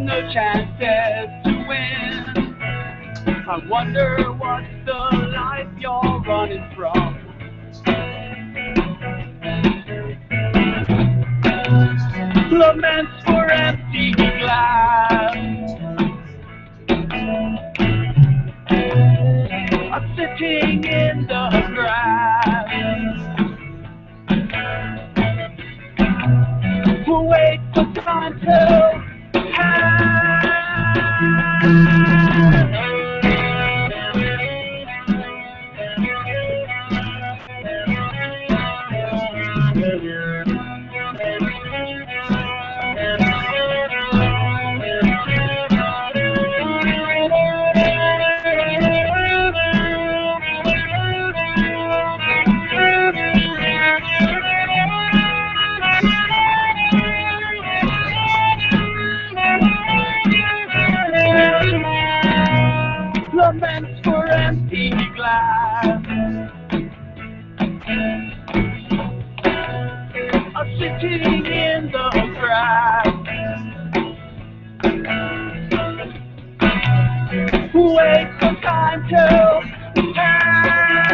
no chances to win. I wonder what's the life you're running from. laments for empty glass. I'm sitting in the grass. We'll wait for time to pass. Laments for empty glass. I'm sitting in the grass. Wait for time to pass.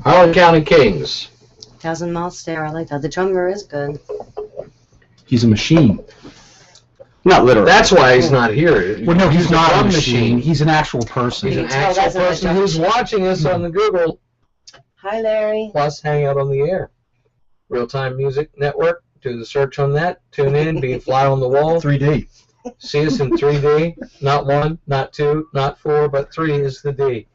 Harlan County Kings. 1,000 Mile Stare. I like that. The drummer is good. He's a machine. Not literally. That's why he's not here. Well, no, he's not a drum machine. He's an actual person. He's an You can tell actual that's not a person drum who's machine. watching us on the Google Hi, Larry. Plus Hangout on the Air. Real Time Music Network. Do the search on that. Tune in. Be a fly on the wall. 3D. See us in 3D. Not 1, not 2, not 4, but 3 is the D.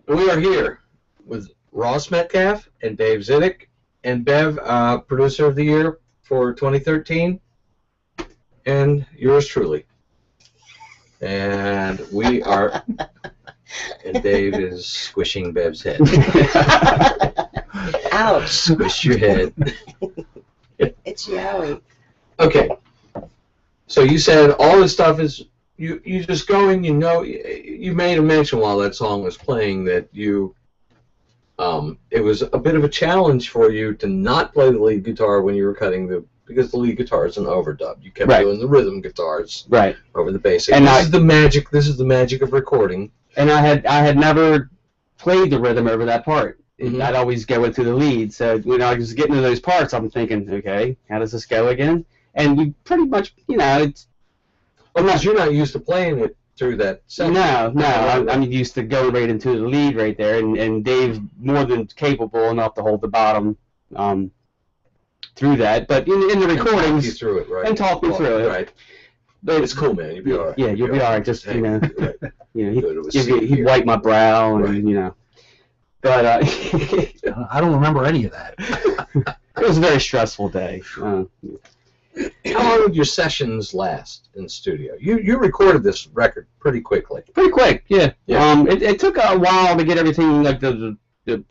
We are here with Ross Metcalfe and Dave Zidek and Bev, Producer of the Year for 2013, and yours truly. And we are, and Dave is squishing Bev's head. Ouch. Squish your head. It's yowie. Okay. So you said all this stuff is, you just go and you made a mention while that song was playing that it was a bit of a challenge for you to not play the lead guitar when you were cutting because the lead guitar is an overdub. You kept Right. doing the rhythm guitars Right. over the basic. And This is the magic of recording. And I had never played the rhythm over that part. Mhm. I'd always go into the lead. So when I was getting to those parts, I'm thinking, okay, how does this go again? And we pretty much, it's Because you're not used to playing it through that section. no. I'm used to going right into the lead right there, and Dave's more than capable enough to hold the bottom through that. But in the And talk you recordings, through it, right? and talk me through it. Right. but It's cool, man. You'll be all right. Yeah, you'll be all right. Just Hey, right. Good, it was he'd here. wipe my brow, and Right. But I don't remember any of that. it was a very stressful day. How long did your sessions last in the studio? You recorded this record pretty quickly. Pretty quick, yeah. Yeah. It took a while to get everything, like the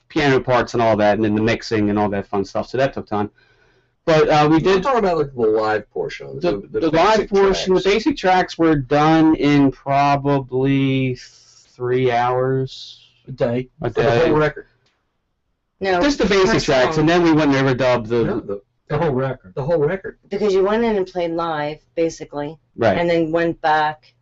piano parts and all that, and then the mixing and all that fun stuff. So that took time. But we I'm did talking about like the live portion of it. the live basic portion. tracks. The basic tracks were done in probably 3 hours A day. a For the whole day. record. No, Just the basic first tracks, song. and then we went and overdubbed No, The whole record. the whole record. Because you went in and played live, basically, right. and then went back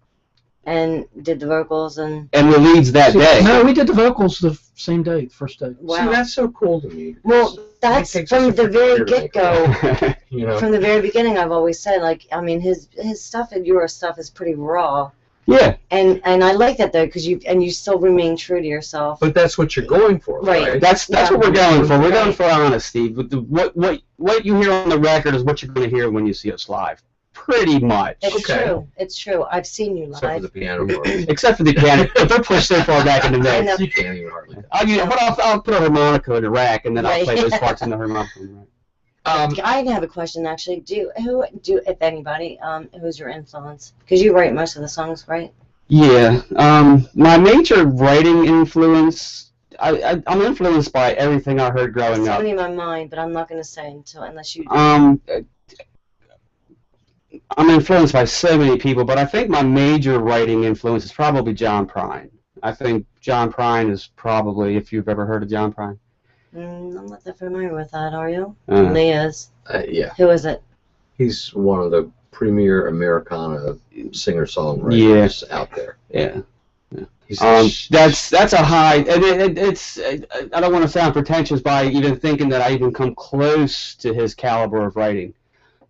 and did the vocals and And the leads that day. No, we did the vocals the same day, the first day. wow. See, that's so cool to me. Well, that's It takes from us a the very freaking year to get-go. You know. From the very beginning, I've always said, like, I mean, his stuff and your stuff is pretty raw, Yeah, and I like that though, because you still remain true to yourself. But that's what you're going for, Right. right? that's Yeah. what we're going for. We're going Right. for honesty. But what you hear on the record is what you're going to hear when you see us live. Pretty much. It's Okay. true. It's true. I've seen you Except for live. the piano part. Except for the piano. But they're pushed so far back in the I mix. know. You can't even hardly. I'll put a harmonica in the rack, and then I'll Right. play those parts in the harmonica. I have a question actually. If anybody, who's your influence? Because you write most of the songs, right? Yeah. My major writing influence, I'm influenced by everything I heard growing There's up. something in my mind, but I'm not going to say unless you do. I'm influenced by so many people, but I think my major writing influence is probably John Prine. I think John Prine is probably, if you've ever heard of John Prine. I'm not that familiar with that, are you? Uh, Me is. Yeah, Who is it? he's one of the premier Americana singer-songwriters out there. Yeah. He's That's a high, and it's. I don't want to sound pretentious by even thinking that I even come close to his caliber of writing,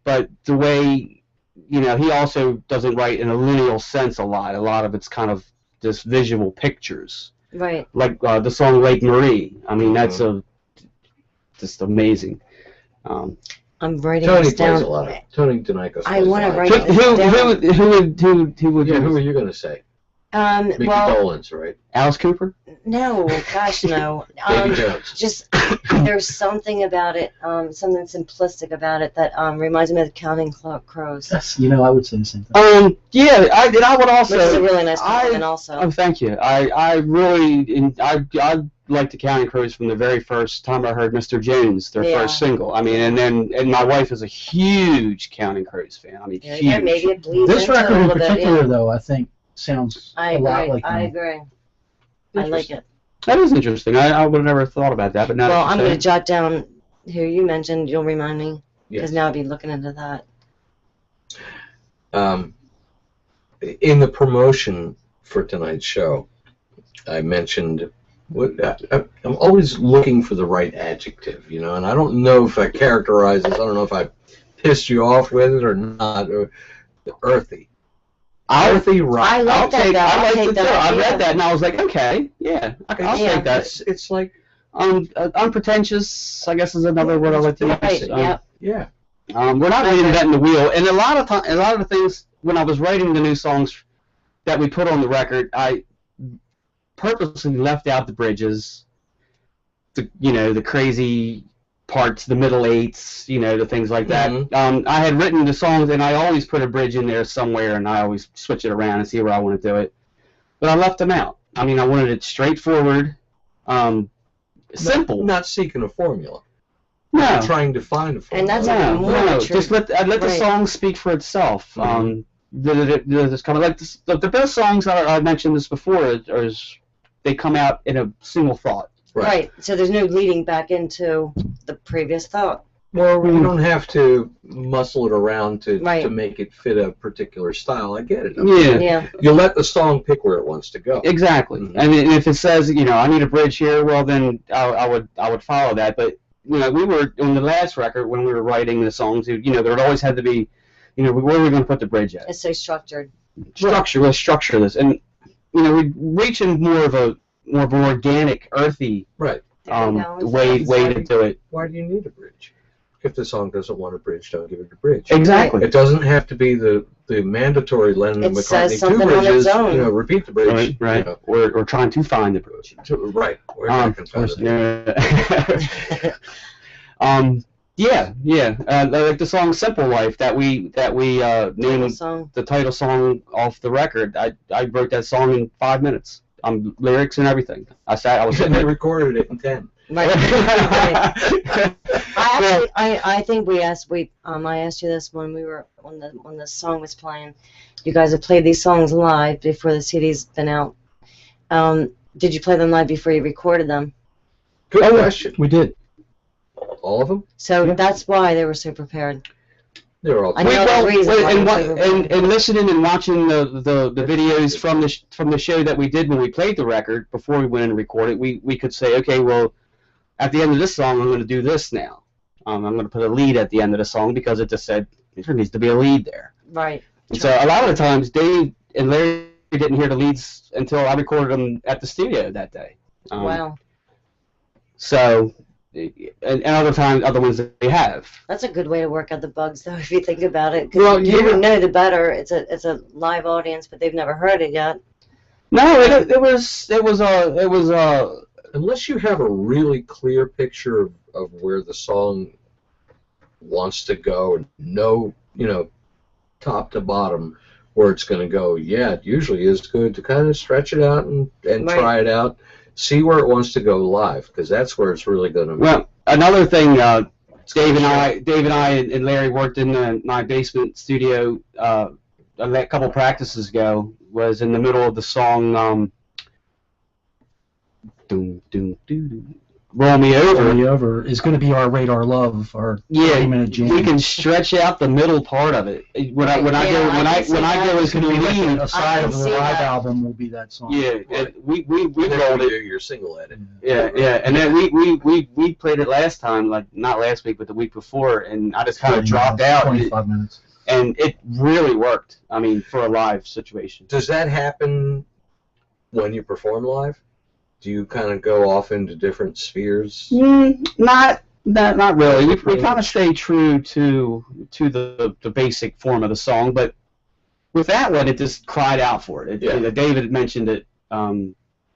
but the way, he also doesn't write in a lineal sense a lot. A lot of it's kind of just visual pictures, Right. like the song Lake Marie. I mean, that's just amazing. I'm writing Tony this down. plays a lot of Tony DeNicos. I want to write Who this down. would? Yeah, who are you going to say? Mickey Well, Dolenz, right? Alice Cooper? no, gosh, no. Davy Jones. Just there's something about it, something simplistic about it that reminds me of the Counting Crows, That's, I would say the same thing. Yeah, I would also. which is a really nice compliment also. Oh, thank you. I really, I liked the Counting Crows from the very first time I heard Mr. Jones, their Yeah. first single. I mean, and my wife is a huge Counting Crows fan. I mean, Yeah, huge. maybe it bleeds This into it record a in little bit. particular, Yeah. though, I think sounds I a lot agree. like I me. agree. I like it. That is interesting. I would have never thought about that, but now. Well, that I'm you going say to jot down who you mentioned. You'll remind me because Yes. now I'll be looking into that. In the promotion for tonight's show, I mentioned I'm always looking for the right adjective, and I don't know if I characterize this. I don't know if I pissed you off with it or not. Or earthy. Earthy rock. I like that, though. I'll take it too. that, I yeah. read that and I was like, okay, yeah, I'll Yeah. take that. It's like Unpretentious, I guess, is another word I like to use. Right. Yeah. yeah. We're not reinventing the wheel, and a lot of the things when I was writing the new songs that we put on the record, I purposely left out the bridges, the crazy parts, the middle eights, the things like that. Mhm. I had written the songs, and I always put a bridge in there somewhere, and I always switch it around and see where I want to do it. But I left them out. I mean, I wanted it straightforward, simple. Not seeking a formula. No. Trying to find a formula. And that's No, more no, true. just let the Right. song speak for itself. Mhm. It's kind of like the best songs I mentioned this before is they come out in a single thought. Right. So there's no leading back into the previous thought. Well, you don't have to muscle it around to Right. make it fit a particular style. I get it. Yeah, Yeah. You let the song pick where it wants to go. exactly. Mhm. And if it says I need a bridge here, well then I would follow that. But we were on the last record when we were writing the songs. There would always had to be where are we going to put the bridge at? It's so structured. Structure. Let's structure this, and we reach in more of an organic, earthy Right. There you go. way to do it. Why do you need a bridge? If the song doesn't want a bridge, don't give it a bridge. Exactly. It doesn't have to be the mandatory Lennon and It says McCartney two something on bridges. its own. Repeat the bridge. Right. We're trying to find the bridge. Right. We're not confused. Yeah. Like the song "Simple Life" that we named Song. the title song off the record. I wrote that song in 5 minutes. Lyrics and everything. I was sitting And they there. recorded it in 10. Right. Right. I think I asked you this when we were when the song was playing. You guys have played these songs live before the CD's been out. Did you play them live before you recorded them? Good question. We did. All of them? So Yeah. that's why they were so prepared. They were all. I know the reason why And listening and watching the videos from the show that we did when we played the record before we went in and recorded, we could say, okay, well, at the end of this song, I'm going to do this now. I'm going to put a lead at the end of the song because it just said there needs to be a lead there. Right. And so a lot of the times, Dave and Larry didn't hear the leads until I recorded them at the studio that day. Wow. So, and other ones that they have. That's a good way to work out the bugs, though, if you think about it. 'Cause Well, you yeah. would know the better. It's a live audience, but they've never heard it yet. No, it was Unless you have a really clear picture of where the song wants to go and know, top to bottom where it's going to go, yeah, it usually is good to kind of stretch it out and Right. try it out, see where it wants to go live, because that's where it's really going to. Well, another thing, Dave and I, and Larry worked in my basement studio a couple practices ago. Was in the middle of the song, doom, doom, doom, doom. Roll Me Over. Roll Me Over is going to be our Radar Love, our 30-minute jam. We can stretch out the middle part of it. When I go as the lead, a side of the live album will be that song. Yeah, we rolled it. Your single edit. Yeah, and then we played it last time, like not last week, but the week before, and I just kind of dropped out. 25 minutes. And it really worked. I mean, for a live situation. Does that happen when you perform live? Do you kind of go off into different spheres? Not really. We kind of stay true to the basic form of the song, but with that one, it just cried out for it. David mentioned it.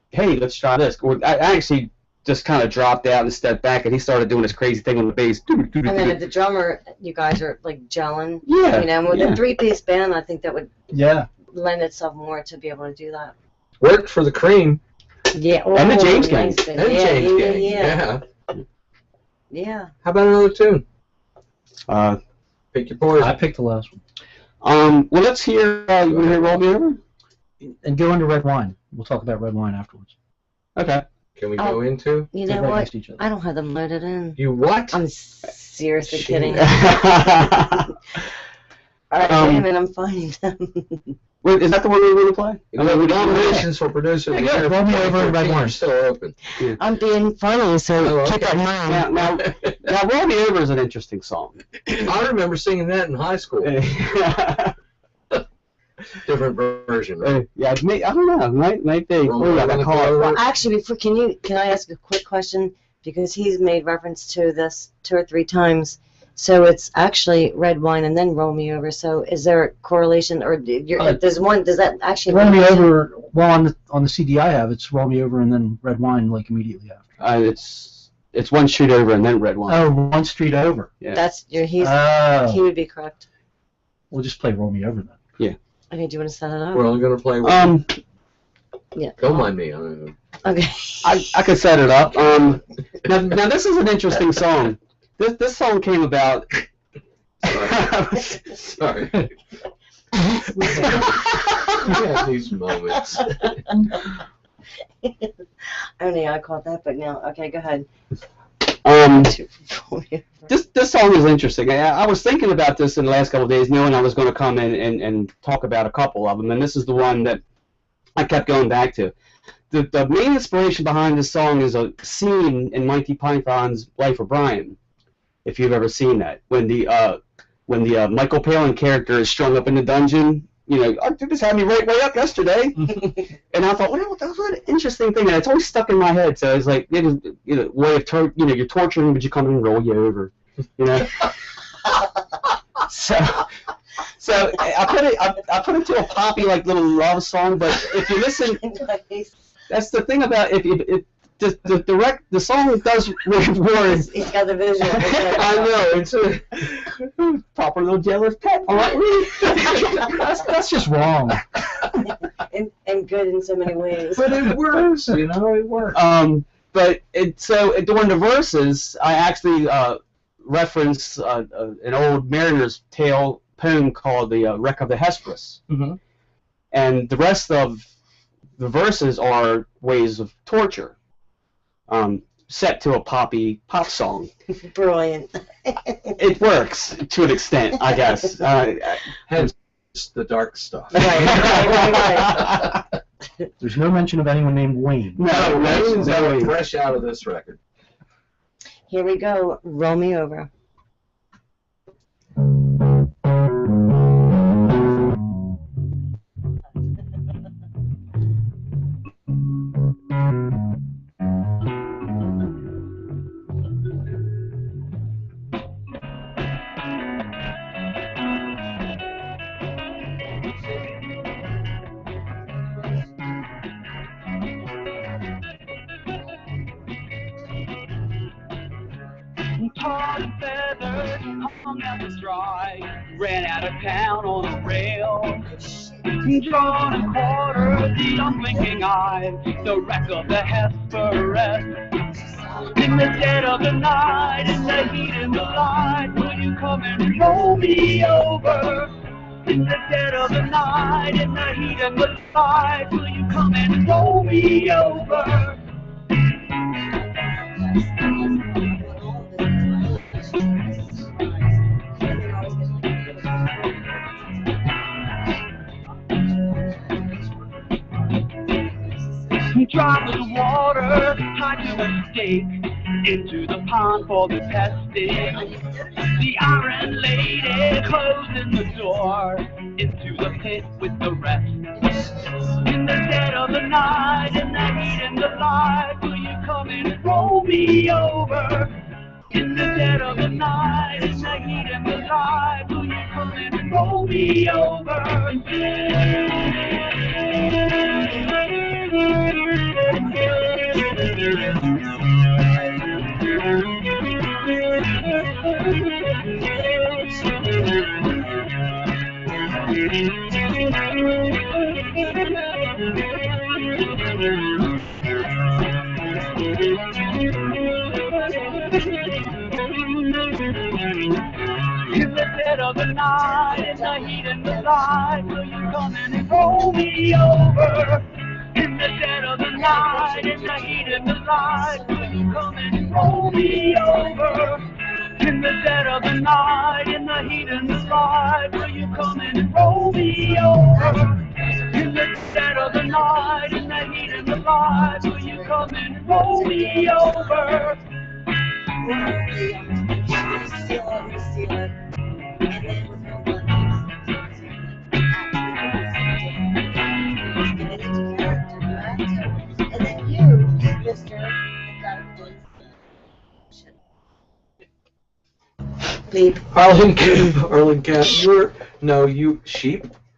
Hey, let's try this. I actually just kind of dropped out and stepped back, and he started doing this crazy thing on the bass. And then the drummer, you guys are like gelling. Yeah. You know, with a three-piece band, I think that would lend itself more to be able to do that. Worked for the Cream. Yeah, and the James Gang. Nice. And James Gang. Yeah. How about another tune? Pick your poison. I picked the last one. Well, let's hear. You want to hear Roll Me Over? And go into Red Wine. We'll talk about Red Wine afterwards. Okay. Can we go into? You know what? I don't have them loaded in. You what? I'm seriously kidding. All right, wait a minute, I'm finding them. Wait, is that the one we want to play? Nominations for producer. Yeah, Roll Me Over and Red Wine. Still open. Yeah. I'm being funny, so keep that in mind. Now, Roll Me Over is an interesting song. I remember singing that in high school. Different version, right? Yeah, I don't know. Might be. Well, actually, can I ask a quick question? Because he's made reference to this 2 or 3 times. So it's actually Red Wine and then Roll Me Over. So is there a correlation, or there's one? Does that actually Roll Me Over? Well, on the CD I have, it's Roll Me Over and then Red Wine, like immediately after. It's one street over and then Red Wine. Oh, one street over. Yeah. He would be correct. We'll just play Roll Me Over then. Yeah. Okay, do you want to set it up? We're only gonna play. Yeah. Don't mind me. Okay. I could set it up. Now this is an interesting song. This song came about. Sorry. We have these moments. Only I caught that, but now, okay, go ahead. This song is interesting. I was thinking about this in the last couple of days, knowing I was going to come in and talk about a couple of them, and this is the one that I kept going back to. The main inspiration behind this song is a scene in Monty Python's Life of Brian, if you've ever seen that. When the Michael Palin character is strung up in the dungeon, this had me right way up yesterday, and I thought, well, that's an interesting thing, and it's always stuck in my head. So it's like, way of you're torturing, but you come and roll you over, So I put it to a poppy like little love song, but if you listen, that's the thing about the song does words. He's got the vision. I know, it's a proper little jealous pet, aren't we? That's just wrong. and good in so many ways. But it works, it works. But during the verses, I actually reference an old Mariner's Tale poem called The Wreck of the Hesperus. Mm-hmm. And the rest of the verses are ways of torture. Set to a pop song. Brilliant. It works to an extent, I guess. Hence the dark stuff. Right. There's no mention of anyone named Wayne. No, that's fresh out of this record. Here we go. Roll Me Over. Tar and feathers hung out to dry. ran out of town on a rail. Drawn and quartered, the unblinking eyes, the wreck of the Hesperus. In the dead of the night, in the heat and the light, will you come and roll me over? In the dead of the night, in the heat and the light, will you come and roll me over? Dry with water, tied to a stake, into the pond for the testing. The Iron Lady closing the door, into the pit with the rest. In the dead of the night, in the heat and the light, will you come and roll me over? In the dead of the night, in the heat and the light, will you come and roll me over? In the dead of the night, in the heat and the light, will you come and roll me over? In the dead of the night, in the heat and the light, will you come and roll me over? In the dead of the night, in the heat and the light, will you come and roll me over? In the dead of the night, in the heat and the light, will you come and roll me over? Bleep. Harlan Cat,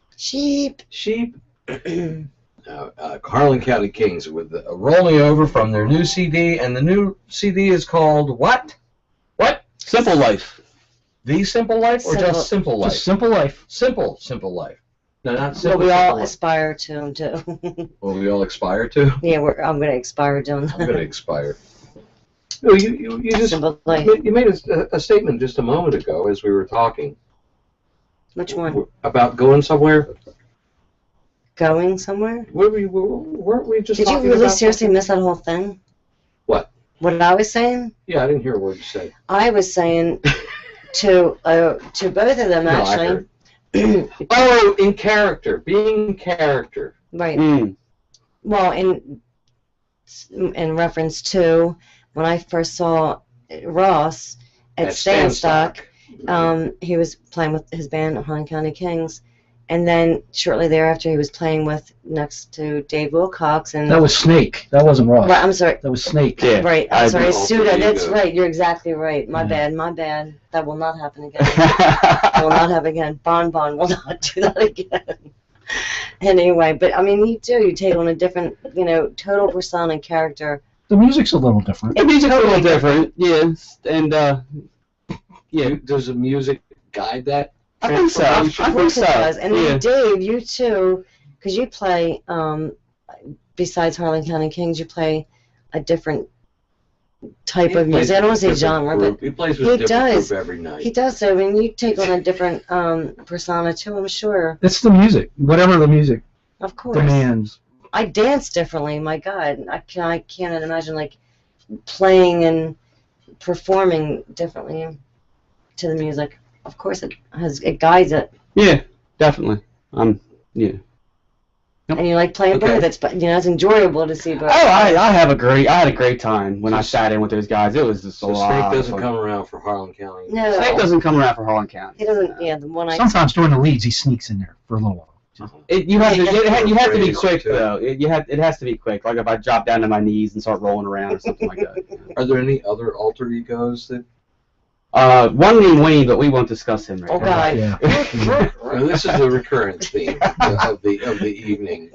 sheep? Sheep. Harlan County Kings with Roll Me Over from their new CD, and the new CD is called what? What? Simple Life. The Simple Life or just Simple Life? Just Simple Life. Simple Life. No, not Well, Simple we all Simple Life. aspire to them too. Will we all expire to? Yeah, I'm going to expire doing that. I'm going to expire. No, you just Simple Life. you made a statement just a moment ago as we were talking Which one? about going somewhere. Going somewhere? Weren't we just Did you talking really about seriously something? miss that whole thing? What? What I was saying? Yeah, I didn't hear a word you said. I was saying to both of them, No, I actually. heard. Oh, in character, being in character. Right. Mm. Well, in reference to when I first saw Ross at Sandstock, he was playing with his band, Harlan County Kings, and then shortly thereafter he was playing next to Dave Wilcox. And That was Snake. That wasn't Ross. Right, I'm sorry. That was Snake. Yeah. Right, I'm sorry, know. Suda. There you That's go. right. You're exactly right. My bad. That will not happen again. Will not happen again. Bon will not do that again. Anyway, but I mean, you take on a different, total persona and character. The music's a little different. The music's a little different, yes, and yeah, Does the music guide that? I think so. I Of think course so. it does. And Yeah. then Dave, you too, because you play, besides Harlan County Kings, you play a different type of music. I don't want to say genre, but he plays he with a different does. group every night. he does. So I mean, you take on a different persona too. I'm sure. It's the music. Whatever the music Of course. demands. I dance differently. My God, I can't imagine like playing and performing differently to the music. Of course, it guides it. Yeah, definitely. Yeah. And you like playing Okay. both. It's enjoyable to see both. Oh, I had a great time when I sat in with those guys. It was just a So lot. Snake of doesn't fun. come around for Harlan County. No. Snake doesn't come around for Harlan County. He doesn't. Yeah, the one I. Sometimes during the leads, he sneaks in there for a little while. You have to be Praise quick too. though. It has to be quick. Like if I drop down to my knees and start rolling around or something like that. Are there any other alter egos that? One named Wayne, but we won't discuss him right Oh now. God. Yeah. Well, this is a recurrent theme of the evening,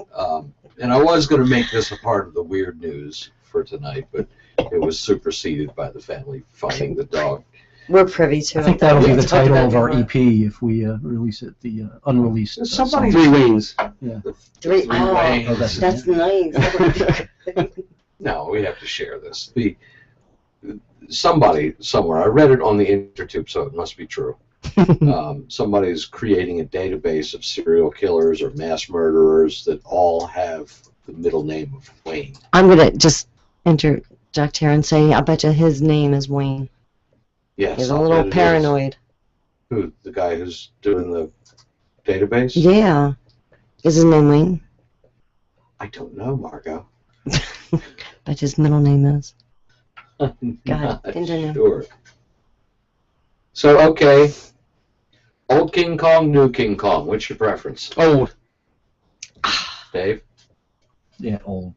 and I was going to make this a part of the weird news for tonight, but it was superseded by the family finding the dog. We're privy to I it. think that'll be We've the talked title about of our it EP if we release it, the unreleased. Somebody- song. Three Wings. Three. Three Oh, Wings. that's nice. No, we have to share this. Somebody somewhere, I read it on the intertube, so it must be true. Somebody's creating a database of serial killers or mass murderers that all have the middle name of Wayne. I'm gonna just interject here and say, I bet you his name is Wayne. Yes, He's a I'll bet little it is. paranoid. Who? The guy who's doing the database? Yeah. Is his name Wayne? I don't know, Margot. Bet his middle name is. I'm God, not continue. sure. So, okay. Old King Kong, new King Kong. What's your preference? Old. Dave? Yeah, old.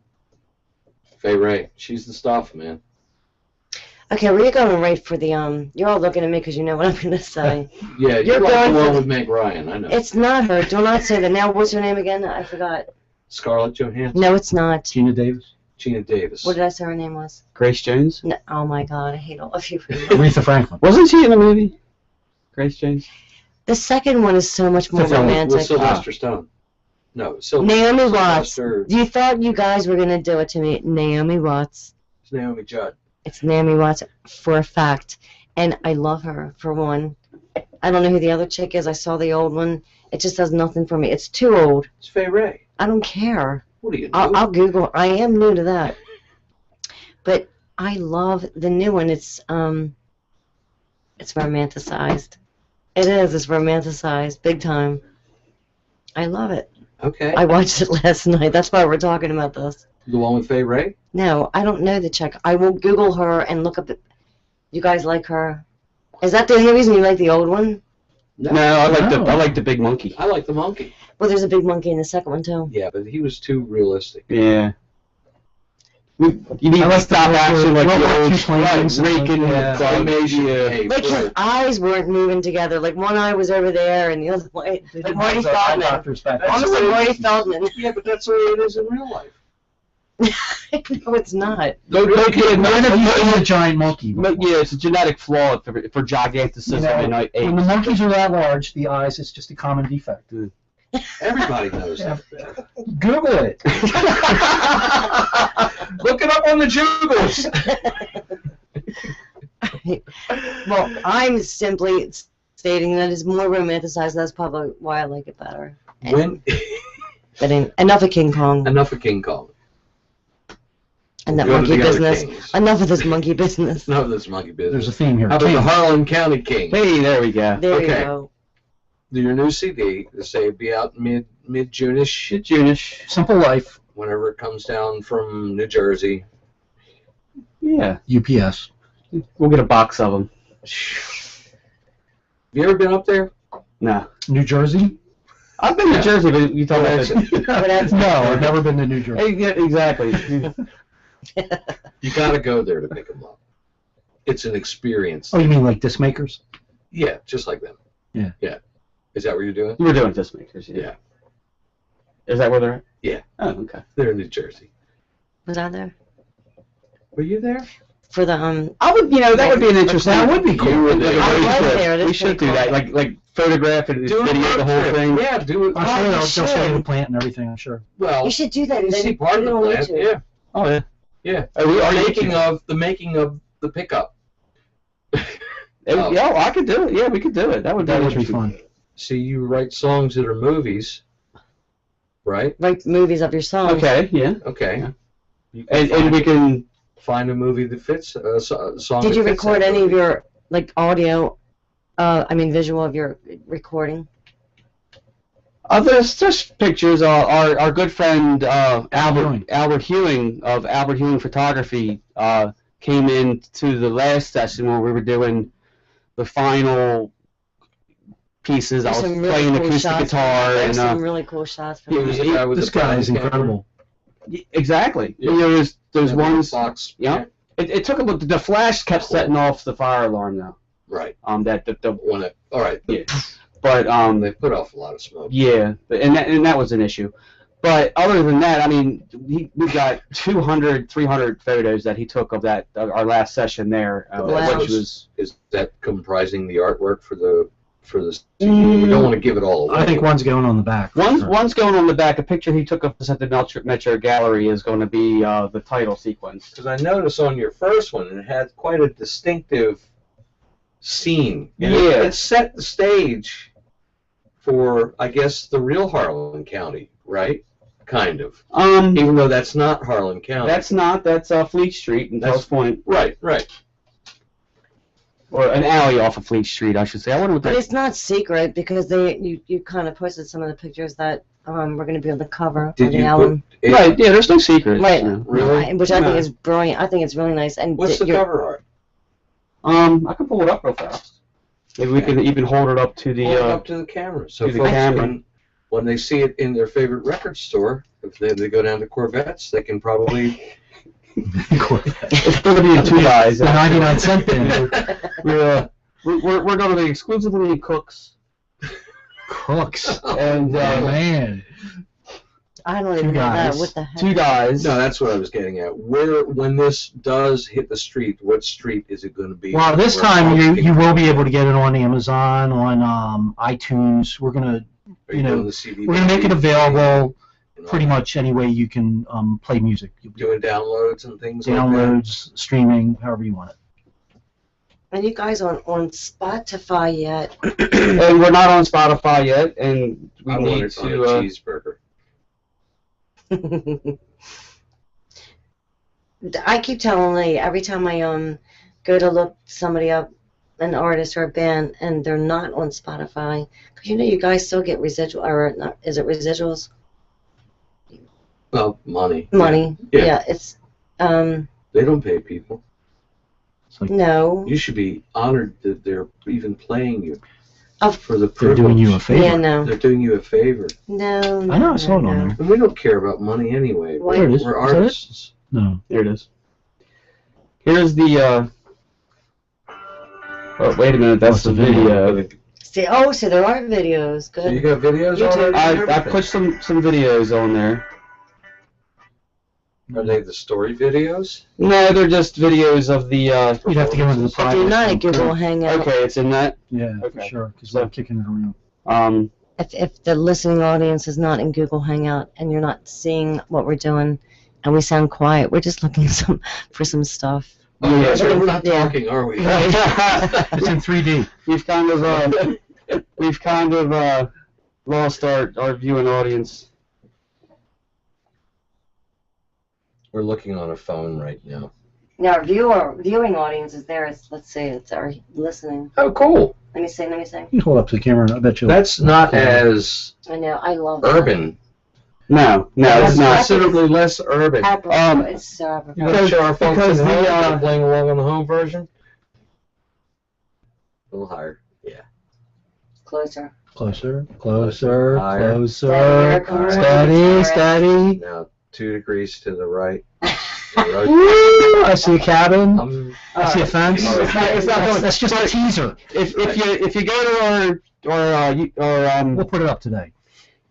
Faye Ray. She's the stuff, man. Okay, we're going right for the You're all looking at me because you know what I'm gonna say. Yeah, You're you're like going the for one the- with Meg Ryan, I know. It's not her. Do not say that. Now, what's her name again? I forgot. Scarlett Johansson. No, it's not. Gina Davis. Gina Davis. What did I say her name was? Grace Jones. No, oh my God, I hate all of you. Aretha Franklin. Wasn't she in the movie? Grace Jones. The second one is so much more With romantic. Sylvester Stone. No, Naomi Watts. Sylvester. You thought you guys were gonna do it to me. Naomi Watts. It's Naomi Judd. It's Naomi Watts for a fact, and I love her for one. I don't know who the other chick is. I saw the old one. It just does nothing for me. It's too old. It's Faye Ray. I don't care. What are you doing? I'll Google. I am new to that, but I love the new one. It's romanticized. It is. It's romanticized, big time. I love it. Okay. I watched it last night. That's why we're talking about this. The one with Faye Ray? No, I don't know the chick. I will Google her and look up it. You guys like her? Is that the only reason you like the old one? No, I No. like the big monkey. I like the monkey. Well, there's a big monkey in the second one too. Yeah, but he was too realistic. Yeah. You need I to like stop the action like World the War old II planes and raking yeah. claymation. Hey, Like his Fred, eyes weren't moving together. Like one eye was over there and the other way. Like Marty Feldman. Doctors back That's Almost the like way- Marty Feldman. Yeah, but that's the way it is in real life. No, it's not. Go kid, When have you seen a giant monkey? Yeah, it's a genetic flaw for giganticism You know, in when apes. the monkeys are that large, the eyes, it's just a common defect. Everybody knows that. Google it. Look it up on the Jugos. Well, I'm simply stating that it's more romanticized. That's probably why I like it better. When But enough of King Kong. enough of King Kong. And that Go to monkey the other business. kings. Enough of this monkey business. Enough of this monkey There's a business. theme here. How about the King. Harlan County King? Hey, there we go. There you Okay. go. Your new CD, they say it'd be out mid-June-ish, Junish. Simple Life. whenever it comes down from New Jersey. Yeah, UPS. we'll get a box of them. Have you ever been up there? No, New Jersey? I've been to Jersey, but you told me. But that's- No, I've never been to New Jersey. Hey, yeah, exactly. You gotta go there to pick them up. It's an experience. Oh, you mean like disc makers? Yeah, just like them. Yeah. Yeah. Is that what you're doing? You were doing disc makers. Yeah. Is that where they're at? Yeah. Oh, okay. They're in New Jersey. Was I there? Were you there? For the I would, that would be an interesting. That would be cool. You were there. I was We should. there. It is We should do pretty that. cool. Like photograph and Do a video road the whole trip. thing. Yeah, do it. I'm sure you they'll show you should. the plant and everything, I'm sure. Well, You should do that. you Then see part of the put it on plant. YouTube. Yeah. Oh yeah. Yeah. Are we The making of the pickup. Yeah, I could do it. Yeah, we could do it. That would be That would be interesting. fun. See, you write songs that are movies, right? Write movies of your songs. Okay. Yeah. Okay. Yeah. You can And we can. find a movie that fits a song. Did that you fits record that any of movie. your audio? Visual of your recording? There's just pictures. Our good friend Ewing. Albert Hewing of Albert Hewing Photography came in to the last session where we were doing the final pieces. I There's was some really playing cool acoustic shots. guitar There's some and really cool shots. From He that. was the guy with This the guy is brown incredible. exactly. Yeah. There's camera, ones. box. Yeah. It took a look. The flash kept setting off the fire alarm though. Right. That the When all right. Yeah. but They put off a lot of smoke. yeah, and that was an issue. But other than that, I mean, we got 200, 300 photos that he took of that our last session there, Wow. which was. Is that comprising the artwork for the CD? We don't want to give it all away. I think one's going on the back. One's going on the back. A picture he took of us at the Metro Gallery is going to be the title sequence. Because I noticed on your first one, it had quite a distinctive scene. And Yeah. It set the stage for, I guess, the real Harlan County, right? Kind of. Even though that's not Harlan County. That's Fleet Street in Fells Point. Right. Or an alley off of Fleet Street, I should say. I wonder what But that. it's not secret because you kind of posted some of the pictures that we're going to be on the cover Did of the you album. put it, Right, yeah, there's no secret. Right. Yeah. Really? Which I think is brilliant. I think it's really nice. And What's the cover art? I can pull it up real fast. Maybe we can even hold it up to the. Hold it up to the camera, so to the folks camera. can, when they see it in their favorite record store, if they go down to Corvettes, they can probably. It's going to be in two guys. The 99-cent bin. We're going to be exclusively Cooks. Cooks. And Man. I don't even Two know that. guys. What the heck? two guys. No, that's what I was getting at. When this does hit the street, what street is it going to be? Well, this Where time folks you can- will be able to get it on Amazon, on iTunes. We're gonna Are you know, doing the CD we're gonna make it available and all pretty much any way you can play music. You'll be doing downloads and things downloads, streaming, however you want it. And you guys aren't on Spotify yet. And we're not on Spotify yet, and we like that. I want need it on a to. cheeseburger. I keep telling Lee every time I go to look somebody up, an artist or a band, and they're not on Spotify, because you guys still get residual, or not, is it residuals? Well, money. Money. Yeah. Yeah, it's They don't pay people. no. You should be honored that they're even playing you Oh, for the They're privilege. doing you a favor. Yeah, no. They're doing you a favor. No. I know, I saw it on there. And we don't care about money anyway. Why- There it is. We're Is that it? artists. No. Here it is. Here's the. Oh, wait a minute. That's the video. See, so there are videos. So you Good. got videos You already? do. I put some videos on there. Are they the story videos? No, they're just videos of the. You'd have to go into the Do private. not a Google Hangout. Okay, it's in that. Yeah, Okay. for sure, because they're kicking it around. If the listening audience is not in Google Hangout and you're not seeing what we're doing, and we sound quiet, we're just looking for some stuff. Oh, yeah, so we're not Yeah. talking, are we? It's in 3D. We've kind of lost our viewing audience. We're looking on a phone right now. Now our viewing audience is there. Let's say it's our listening. Oh, cool. Let me see. You can hold up to the camera, and I bet you. That's not as I know. I love urban. No, it's That's not. considerably less urban. That. It's so You apropos. want to show our folks because at home the, that are playing along on the home version? A little higher. Yeah. Closer. Closer, closer, Higher. closer. Steady, Steady, steady. Now 2 degrees to the right. Woo! I see a cabin. I see a fence. It's not That's just a teaser. If you go to We'll put it up today.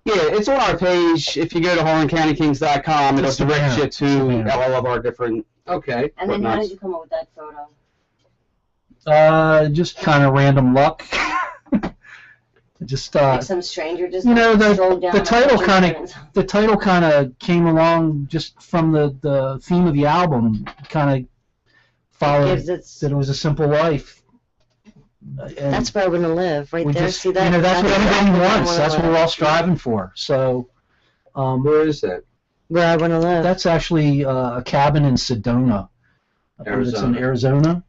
yeah, it's on our page. If you go to HarlanCountyKings.com, it'll It's direct you Savannah. to all of our different. Okay. And then how Whatnot. did you come up with that photo? Just kind of random luck. Just Like some stranger just you know, strolled down the title and- kind of came along just from the theme of the album. Kind of followed gives its. that it was a simple life. And That's where I want to live, right we there. just, See that? you know, that's what everybody where I wants. wanna That's what live. we're all striving for. So, Where is that? Where I want to live. that's actually a cabin in Sedona. I believe it's in Arizona.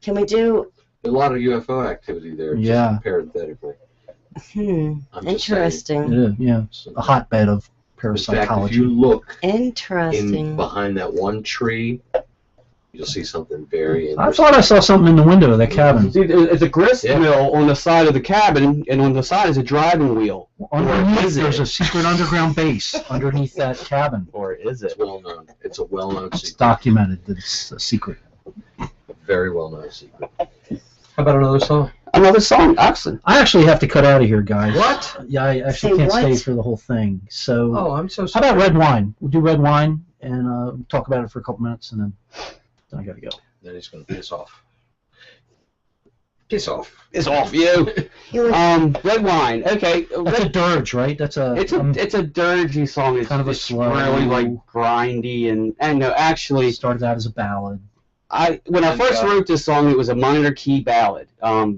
Can we do? A lot of UFO activity there. Yeah. Just parenthetically. I'm just Interesting. Yeah, it's a hotbed of In fact, if parapsychology. you look Interesting. behind that one tree, you'll see something very I interesting. thought I saw something in the window of that cabin. See, it's a grist Yeah. mill on the side of the cabin, and on the side is a driving wheel. Underneath, is it? there's a secret underground base underneath that cabin. Or is It's well known. It's a well-known It's secret. documented that it's a secret. A very well-known secret. How about another song? another song, Oxen. I actually have to cut out of here, guys. What? Yeah, I actually Say can't what? stay for the whole thing. So, Oh, I'm so how sorry. about red wine? We'll do red wine and talk about it for a couple minutes, and then I gotta go. Then he's going to piss off. Piss off. It's off you. Red Wine. Okay. That's a dirge, right? That's a. It's a dirgy song. It's kind of a it's slow, really like grindy and no, actually, started out as a ballad. When I first wrote this song, it was a minor key ballad.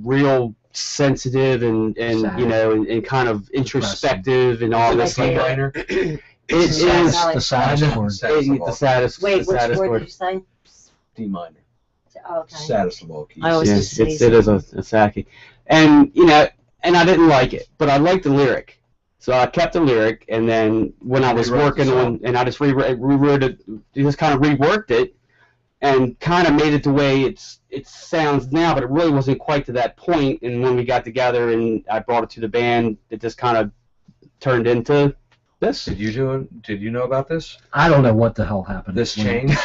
Real sensitive and Sad. you know and kind of introspective and all this. C minor. It It's is the saddest chord. the saddest. Wait, the which saddest word word. did you say? D minor. Oh, okay. Saddest of all keys. I always Yes, just it is a Saki. And you know, and I didn't like it, but I liked the lyric. So I kept the lyric, and then when I was Rewrote the working song. on, and I just rewrote it, just kind of reworked it, and kind of made it the way it sounds now, but it really wasn't quite to that point. And when we got together and I brought it to the band, it just kind of turned into this. Did you know about this? I don't know what the hell happened. This change?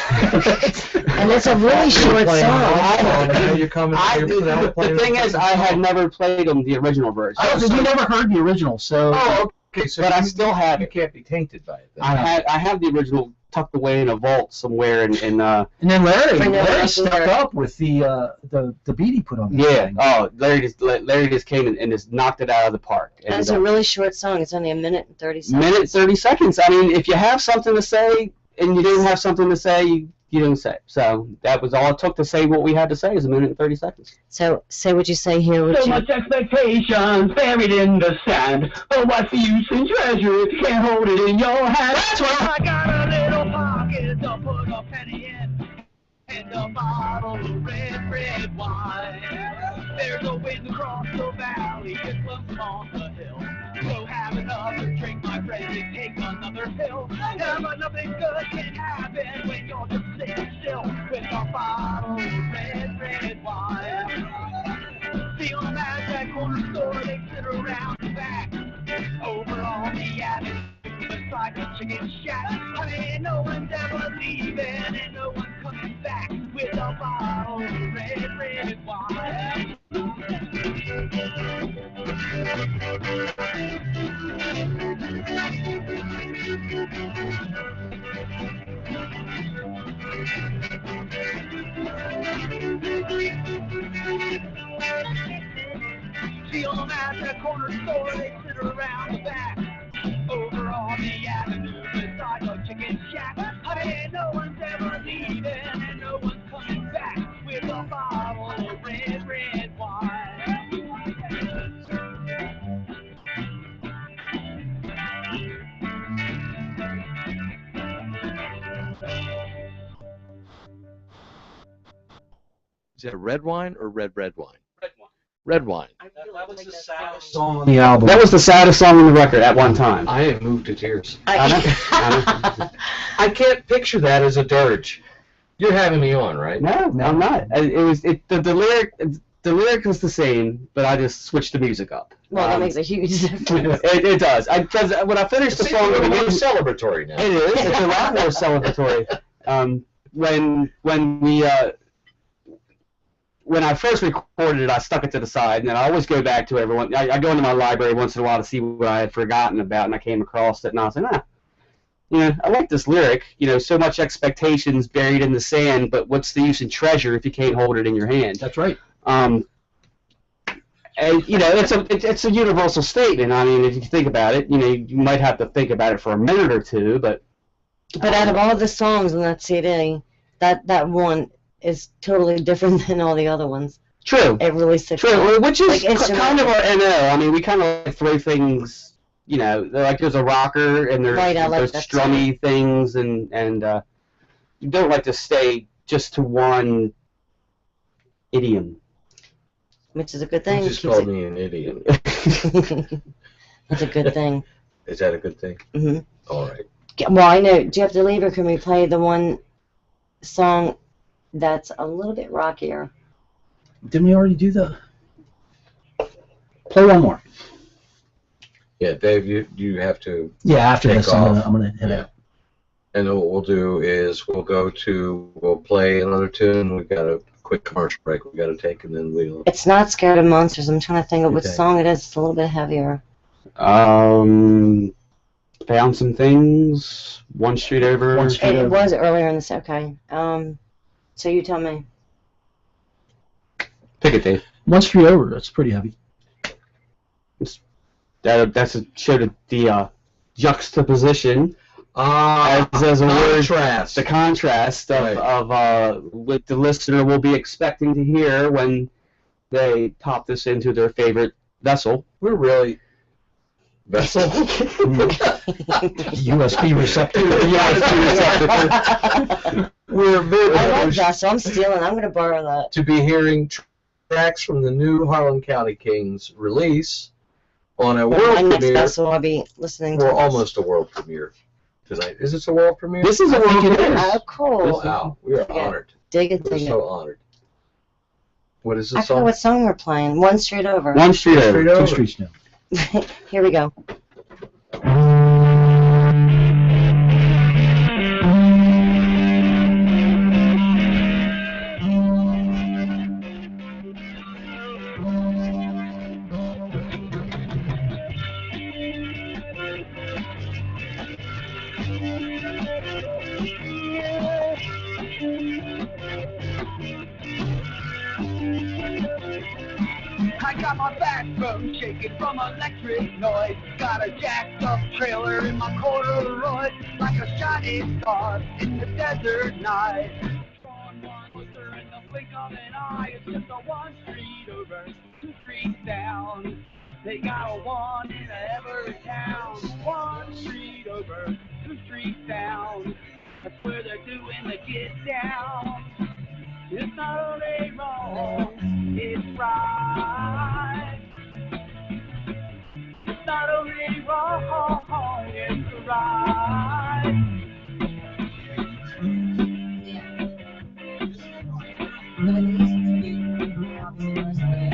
And it's a really short Playing song. now you're coming. The thing is, I had never played them the original version. You never heard the original, so. Oh, okay. So But I still have You it. can't be tainted by it. Then. I have the original tucked away in a vault somewhere, and And then Larry I know, I stepped hear- up with the beat he put on. that yeah. thing. Oh, Larry just came and just knocked it out of the park. And, That's a really short song. It's only a minute and 30 seconds. minute 30 seconds. I mean, if you have something to say and you didn't have something to say, you didn't say it. So that was all it took to say what we had to say is a minute and 30 seconds. So say what you say here. What So you, much expectations buried in the sand. But what's the use in treasure if you can't hold it in your hand? That's why I got a little pocket to put a penny in. And a bottle of red wine. There's a wind across the valley, it blows on the hill. So have another drink, my friend, and take another pill. Yeah, but nothing good can happen when you're just sitting still with a bottle of red wine. Feel them at that corner store, they sit around the back. Over on the avenue, beside the chicken shack. I mean, no one's ever leaving and no one's coming back with a bottle of red wine. Feel them at the corner store, they sit around the back. Over on the avenue, beside the chicken shack. I mean, no one's ever leaving and no one's coming back with a bottle of red wine. Is that red wine or red wine? Red wine. Red wine. That was the saddest song on the album. That was the saddest song on the record at one time. I am moved to tears. I I can't picture that as a dirge. You're having me on, right? No, I'm not. The lyric was the same, but I just switched the music up. well, that makes a huge difference. It does. Because when I finished the It's song, a little more it celebratory now. is. It's a lot more celebratory. When I first recorded it, I stuck it to the side, and then I always go back to everyone. I go into my library once in a while to see what I had forgotten about, and I came across it, and I was like, I like this lyric. So much expectations buried in the sand, but what's the use in treasure if you can't hold it in your hand? That's right. And it's a universal statement. I mean, if you think about it, you might have to think about it for a minute or two, but But out of all the songs on that CD, that one is totally different than all the other ones. true. It really sticks out. True, which is Like instrumental. kind of our NO. I mean, we kind of like throw things, like there's a rocker and there's, Right, I like there's that strummy things, and you don't like to stay just to one idiom. Which is a good You thing. just Keeps called it- me an idiot. It's a good thing. Is that a good thing? hmm All right. Well, I know. Do you have to leave, or can we play the one song that's a little bit rockier? Didn't we already do the? Play one more. Yeah, Dave, you have to. Yeah, after Take this, off. I'm gonna hit Yeah. it. And then what we'll do is we'll play another tune. We've got a quick commercial break we got to take, and then we'll. It's not Scared of Monsters. I'm trying to think of which Okay. song it is. It's a little bit heavier. Found some things. One street over. One Street It Over. was earlier in this. Okay. So you tell me. Pick it, Dave. One Street Over. That's pretty heavy. That's a show the juxtaposition as a word. Contrast. The contrast of what the listener will be expecting to hear when they pop this into their favorite vessel. We're really vessel. USB receptor. We're very I like privileged that, so I'm stealing. I'm going to borrow that. to be hearing tracks from the new Harlan County Kings release on a My world next premiere. vessel, I'll be listening to. We're this. almost a world premiere tonight. Is this a world premiere? This is a world premiere. Oh, cool. Wow, we are Yeah. honored. Dig it, We're dig it. so honored. What is I this forgot song? what song we're playing. One Street Over. One street over. Straight Two over. streets down. Here we go. I got my backbone shaking from electric noise. Got a jacked up trailer in my corduroy, like a shining star in the desert night. Strong one closer in the blink of an eye. It's just a one street over, two streets down. They got a one in every town. One street over, two streets down. That's where they're doing the get down. It's not only wrong, it's right. It's not only wrong, it's right.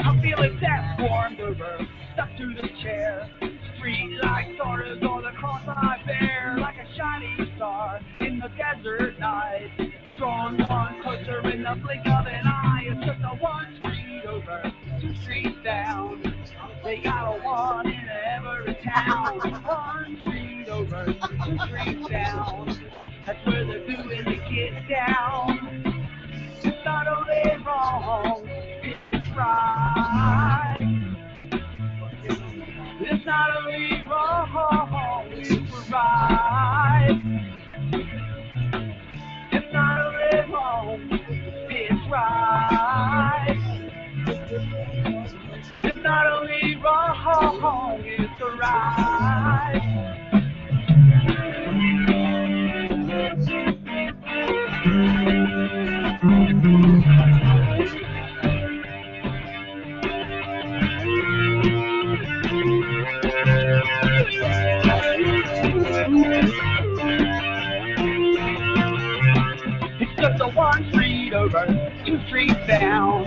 I'm feeling death warmed over, stuck to the chair. Street lights started all across my bear, like a shining star in the desert night. Strong one closer in the blink of an eye. It's just a one street over, two streets down. They got a one in every town. One street over, two streets down. That's where they're doing the get down. It's not only wrong, it's right. It's not only wrong, it's right. It's not only wrong, it's right. It's not only wrong, it's right. It's just a one street over, two streets down.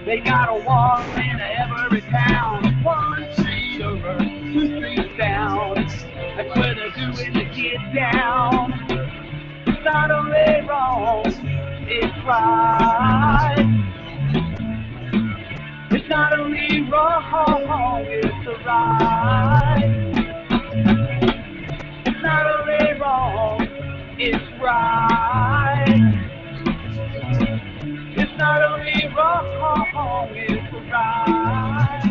They got a one in every town. One street over, two streets down. That's where they're doing the get down. It's not only wrong, it's right. It's not only wrong, it's right. It's not only wrong, it's right. It's not only wrong, it's right.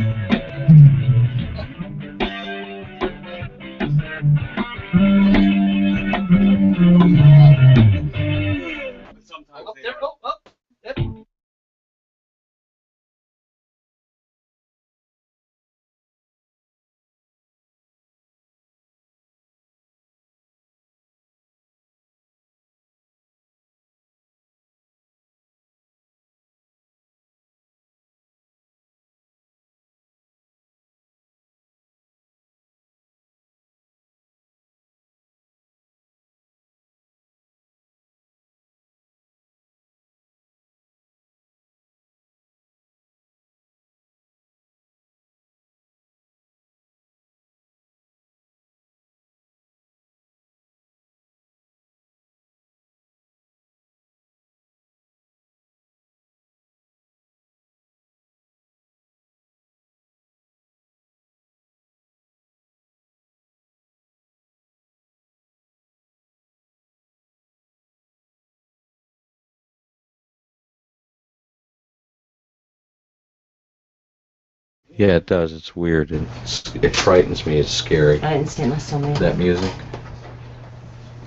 Yeah, it does. It's weird. It frightens me. It's scary. I didn't stand my stomach. That music.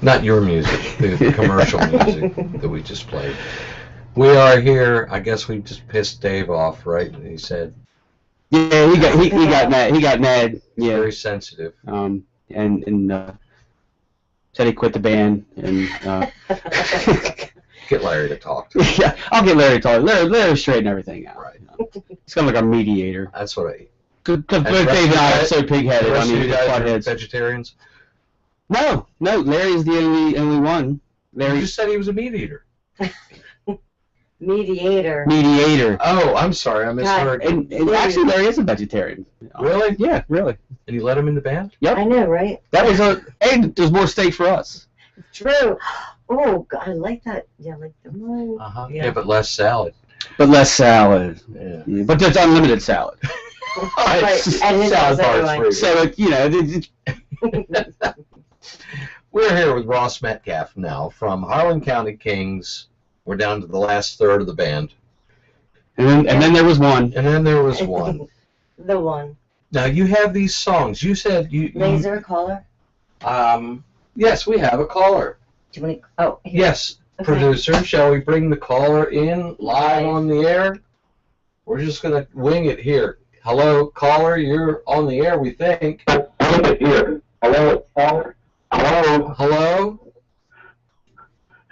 Not your music, the commercial music that we just played. We are here. I guess we just pissed Dave off, right? He said. Yeah, he got mad. He got mad. Yeah. Very sensitive. And said he quit the band and. Get Larry to talk to him. Yeah, I'll get Larry to talk. Larry straighten everything out. Right. He's kind of like our mediator. That's what I. Because Dave and I are so pig-headed. I mean, you guys are buttheads. vegetarians. No, Larry's the only one. Larry. You just said he was a meat eater. Mediator. Oh, I'm sorry, I misheard. And actually, Larry is a vegetarian. Really? Yeah, really. And you let him in the band? Yep. I know, right? That was hey, there's more steak for us. True. Oh, God, I like that. Yeah, I like the one. Uh-huh. Yeah, but less salad. But less salad. Yeah. Yeah, but there's unlimited salad. Right, and his Salad house bar's anyway. free. So, We're here with Ross Metcalfe now from Harlan County Kings. We're down to the last third of the band. and then there was one. And then there was one. The one. Now, you have these songs. You said you... Laser caller? Yes, we have a caller. Do you want to... Oh, here. Yes, Okay. producer, shall we bring the caller in live on the air? We're just going to wing it here. Hello, caller, you're on the air, we think. Here. Hello, caller. Hello. Hello?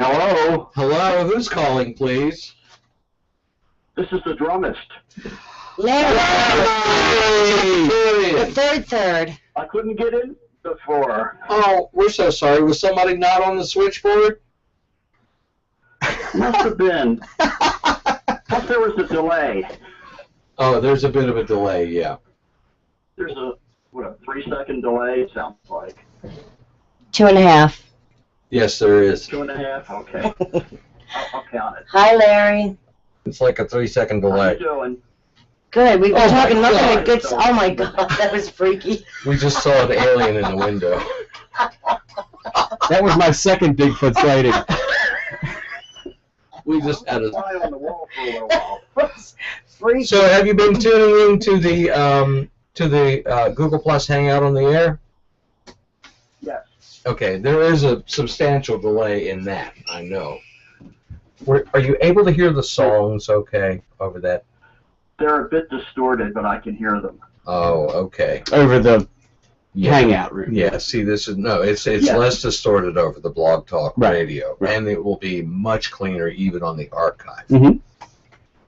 Hello. Hello, who's calling, please? This is the drummist. Larry! The Hey! third. I couldn't get in before. Oh, we're so sorry. Was somebody not on the switchboard? Must have been. Plus there was a delay. Oh, there's a bit of a delay, yeah. There's a 3-second delay, it sounds like. 2.5. Yes, there is. 2.5? Okay. I'll count it. Hi, Larry. It's like a 3-second How you delay. doing? Good. We've been Oh, talking my nothing God. but good... Oh, my God. That was freaky. We just saw the alien in the window. That was my second Bigfoot sighting. We just had a... Fly on the wall for a little while. Freaky. So, have you been tuning into the Google Plus Hangout on the air? Yes. Okay, there is a substantial delay in that. I know. Are you able to hear the songs? Okay, over that. They're a bit distorted, but I can hear them. Oh, okay. Over the Yeah. hangout room. Yeah. See, this is it's Yeah. less distorted over the Blog Talk Right. radio, Right. and it will be much cleaner even on the archive. Mhm.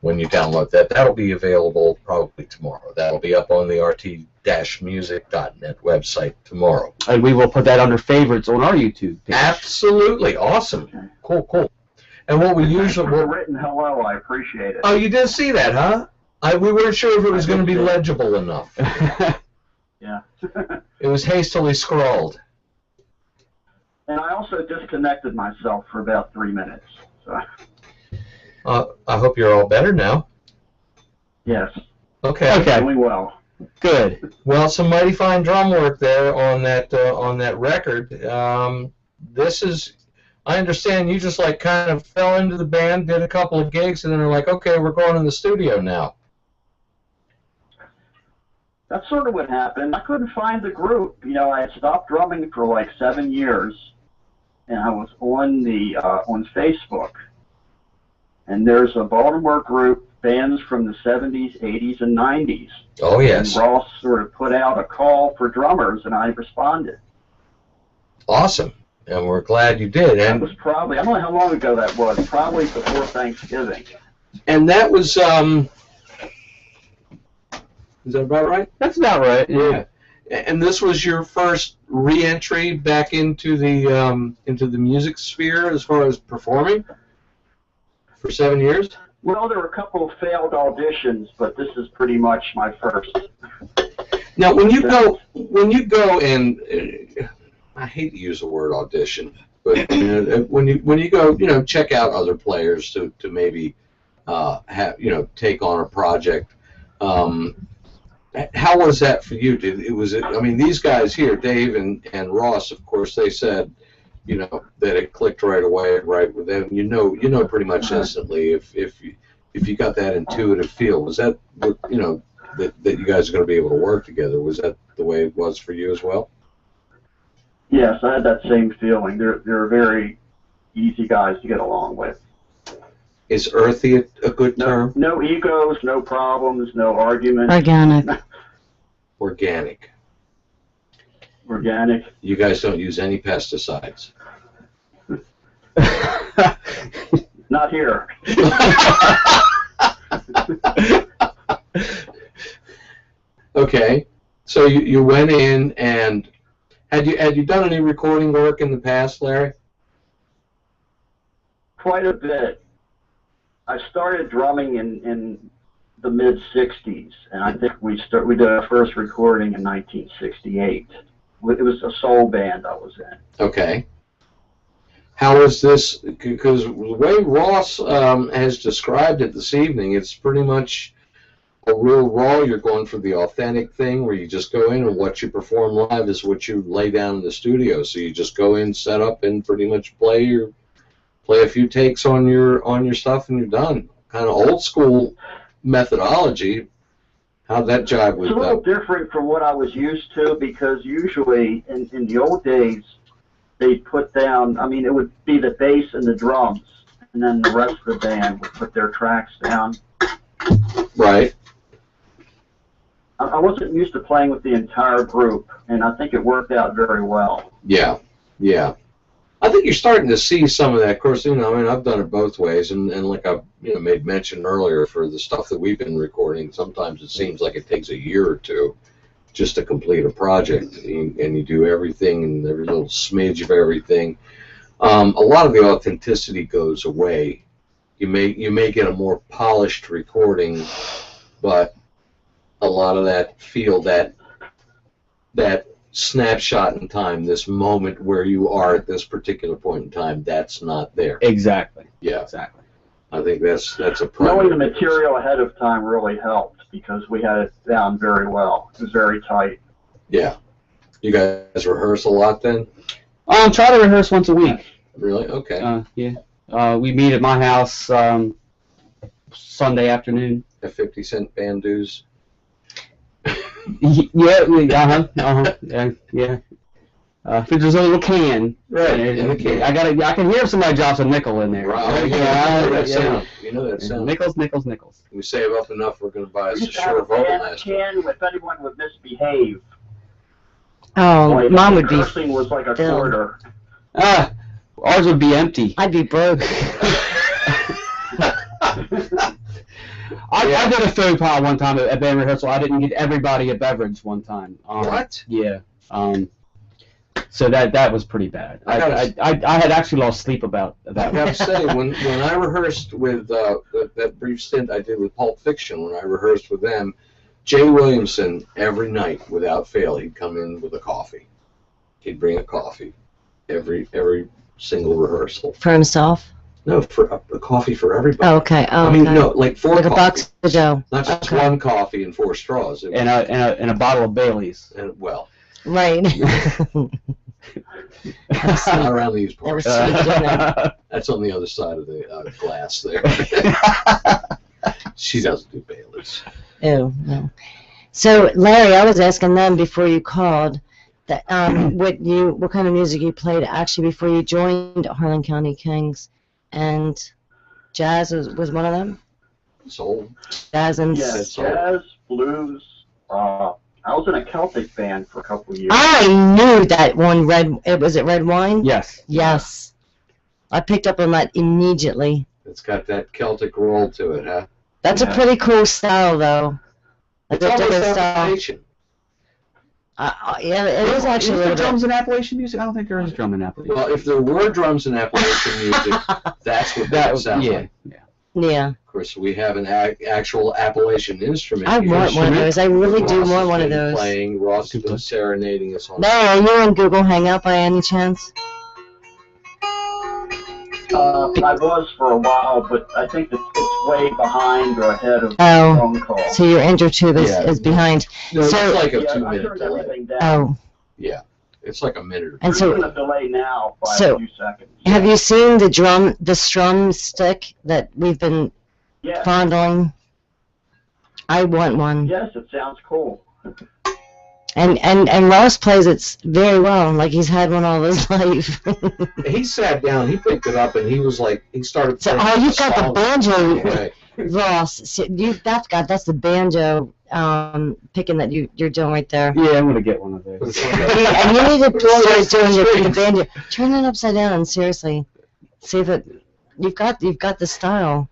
When you download that, that'll be available probably tomorrow. That'll be up on the rt-music.net website tomorrow. And we will put that under favorites on our YouTube page. Absolutely awesome. Cool. And what we usually For the written hello, I appreciate it. Oh, you did see that, huh? We weren't sure if it was going to be legible enough. Yeah. It was hastily scrawled. And I also disconnected myself for about 3 minutes. So, I hope you're all better now. yes, Okay. Okay. doing well. Good. Well, some mighty fine drum work there on that record. This is, I understand you just like kind of fell into the band, did a couple of gigs, and then are like, okay, we're going in the studio now. That's sort of what happened. I couldn't find the group. You know, I had stopped drumming for like 7 years, and I was on the on Facebook. And there's a Baltimore group, bands from the 70s, 80s, and 90s. Oh, yes. And Ross sort of put out a call for drummers, and I responded. Awesome. And we're glad you did. That And was probably, I don't know how long ago that was, probably before Thanksgiving. that was, is that about right? That's about right. Yeah. And this was your first re-entry back into the music sphere as far as performing for 7 years? Well, there were a couple of failed auditions, but this is pretty much my first. Now, when you go and I hate to use the word audition, but when you go, check out other players to maybe take on a project. How was that for you? These guys here, Dave and Ross, of course, they said, that it clicked right away, right with them. Pretty much instantly if you got that intuitive feel. Was that, that you guys are going to be able to work together. Was that the way it was for you as well? Yes, I had that same feeling. They're very easy guys to get along with. Is earthy a good term? No egos, no problems, no arguments. Organic. Organic. Organic. You guys don't use any pesticides. Not here. Okay, so you went in and had you done any recording work in the past, Larry? Quite a bit. I started drumming in the mid '60s, and I think we did our first recording in 1968. It was a soul band I was in. Okay. How is this? Because the way Ross has described it this evening, it's pretty much a real raw. You're going for the authentic thing where you just go in and what you perform live is what you lay down in the studio. So you just go in, set up, and pretty much play a few takes on your stuff, and you're done. Kind of old school methodology. How'd that jive with It's a little different from what I was used to, because usually in the old days they put down, I mean, it would be the bass and the drums, and then the rest of the band would put their tracks down. Right. I wasn't used to playing with the entire group, and I think it worked out very well. Yeah, yeah. I think you're starting to see some of that. Of course, I mean, I've done it both ways, and like I made mention earlier, for the stuff that we've been recording, sometimes it seems like it takes a year or two just to complete a project, and you do everything and every little smidge of everything. A lot of the authenticity goes away. You may get a more polished recording, but a lot of that feel, that snapshot in time, this moment where you are at this particular point in time, that's not there. Exactly. Yeah. Exactly. I think that's a Knowing primary. the material ahead of time really helped, because we had it down very well. It was very tight. Yeah. You guys rehearse a lot then? Try to rehearse once a week. Really? Okay. Yeah. We meet at my house Sunday afternoon. At 50-cent band dues? Yeah. If there's a little can, Right, in the can. I can hear somebody drops a nickel in there. Right. Yeah. You know that sound. You know that sound. Nickels. We save up enough, we're going to buy us We a used to have a short vocal band master. can if anyone would misbehave. Oh, Like, mine would be. cursing was like a filled. quarter. Ours would be empty. I'd be broke. I did a faux pas one time at band rehearsal. I didn't get everybody a beverage one time. What? Yeah. So that was pretty bad. I had actually lost sleep about that. I gotta say, when I rehearsed with that brief stint I did with Pulp Fiction, when I rehearsed with them, Jay Williamson, every night without fail, he'd come in with a coffee. He'd bring a coffee every single rehearsal. For himself? No, for a coffee for everybody. Oh, okay. Oh, I mean, okay. no, like four Like a coffees. box of Joe. Not just Okay. one coffee and 4 straws. It was, And a bottle of Bailey's. well, Right. not around these That was parts. sweet, didn't it? That's on the other side of the glass there. She doesn't do Bailey's. Ew, no. So, Larry, I was asking them before you called that what kind of music you played actually before you joined Harlan County Kings, and jazz was one of them. Soul. Jazz and Yeah, That's all. jazz, blues. I was in a Celtic band for a couple of years. I knew that one was it red wine? Yes. Yes. I picked up on that immediately. It's got that Celtic roll to it, huh? That's a Yeah. pretty cool style, though. It's That's a almost different style. Appalachian. Yeah, it is actually a Is there little drums bit. in Appalachian music? I don't think there is drum in Appalachian. Well, if there were drums in Appalachian music, that's what that would sound like. Yeah. Of course, we have an actual Appalachian instrument. I here. want one of those. I really do Ross want has one of been those. Playing, Ross has been serenading us on. Larry, are you on Google Hangout by any chance? I was for a while, but I think it's way behind or ahead of Oh. the phone call. So your intertube Yeah. is behind. No, it's So- like a Yeah, I 2-minute turned delay. everything down. Oh. Yeah, it's like a minute or two. And There's so, even a delay now by So- a few seconds. have you seen the strum stick that we've been Yeah. fondling? I want one. Yes, it sounds cool. And Ross plays it very well, like he's had one all his life. He sat down, he picked it up, and he was like, he started So, playing you've got the song. banjo, Right. Ross. So that's the banjo picking that you're doing right there. Yeah, I'm gonna get one of those. And you need to start doing the banjo. Turn it upside down and seriously, see if it. You've got the style.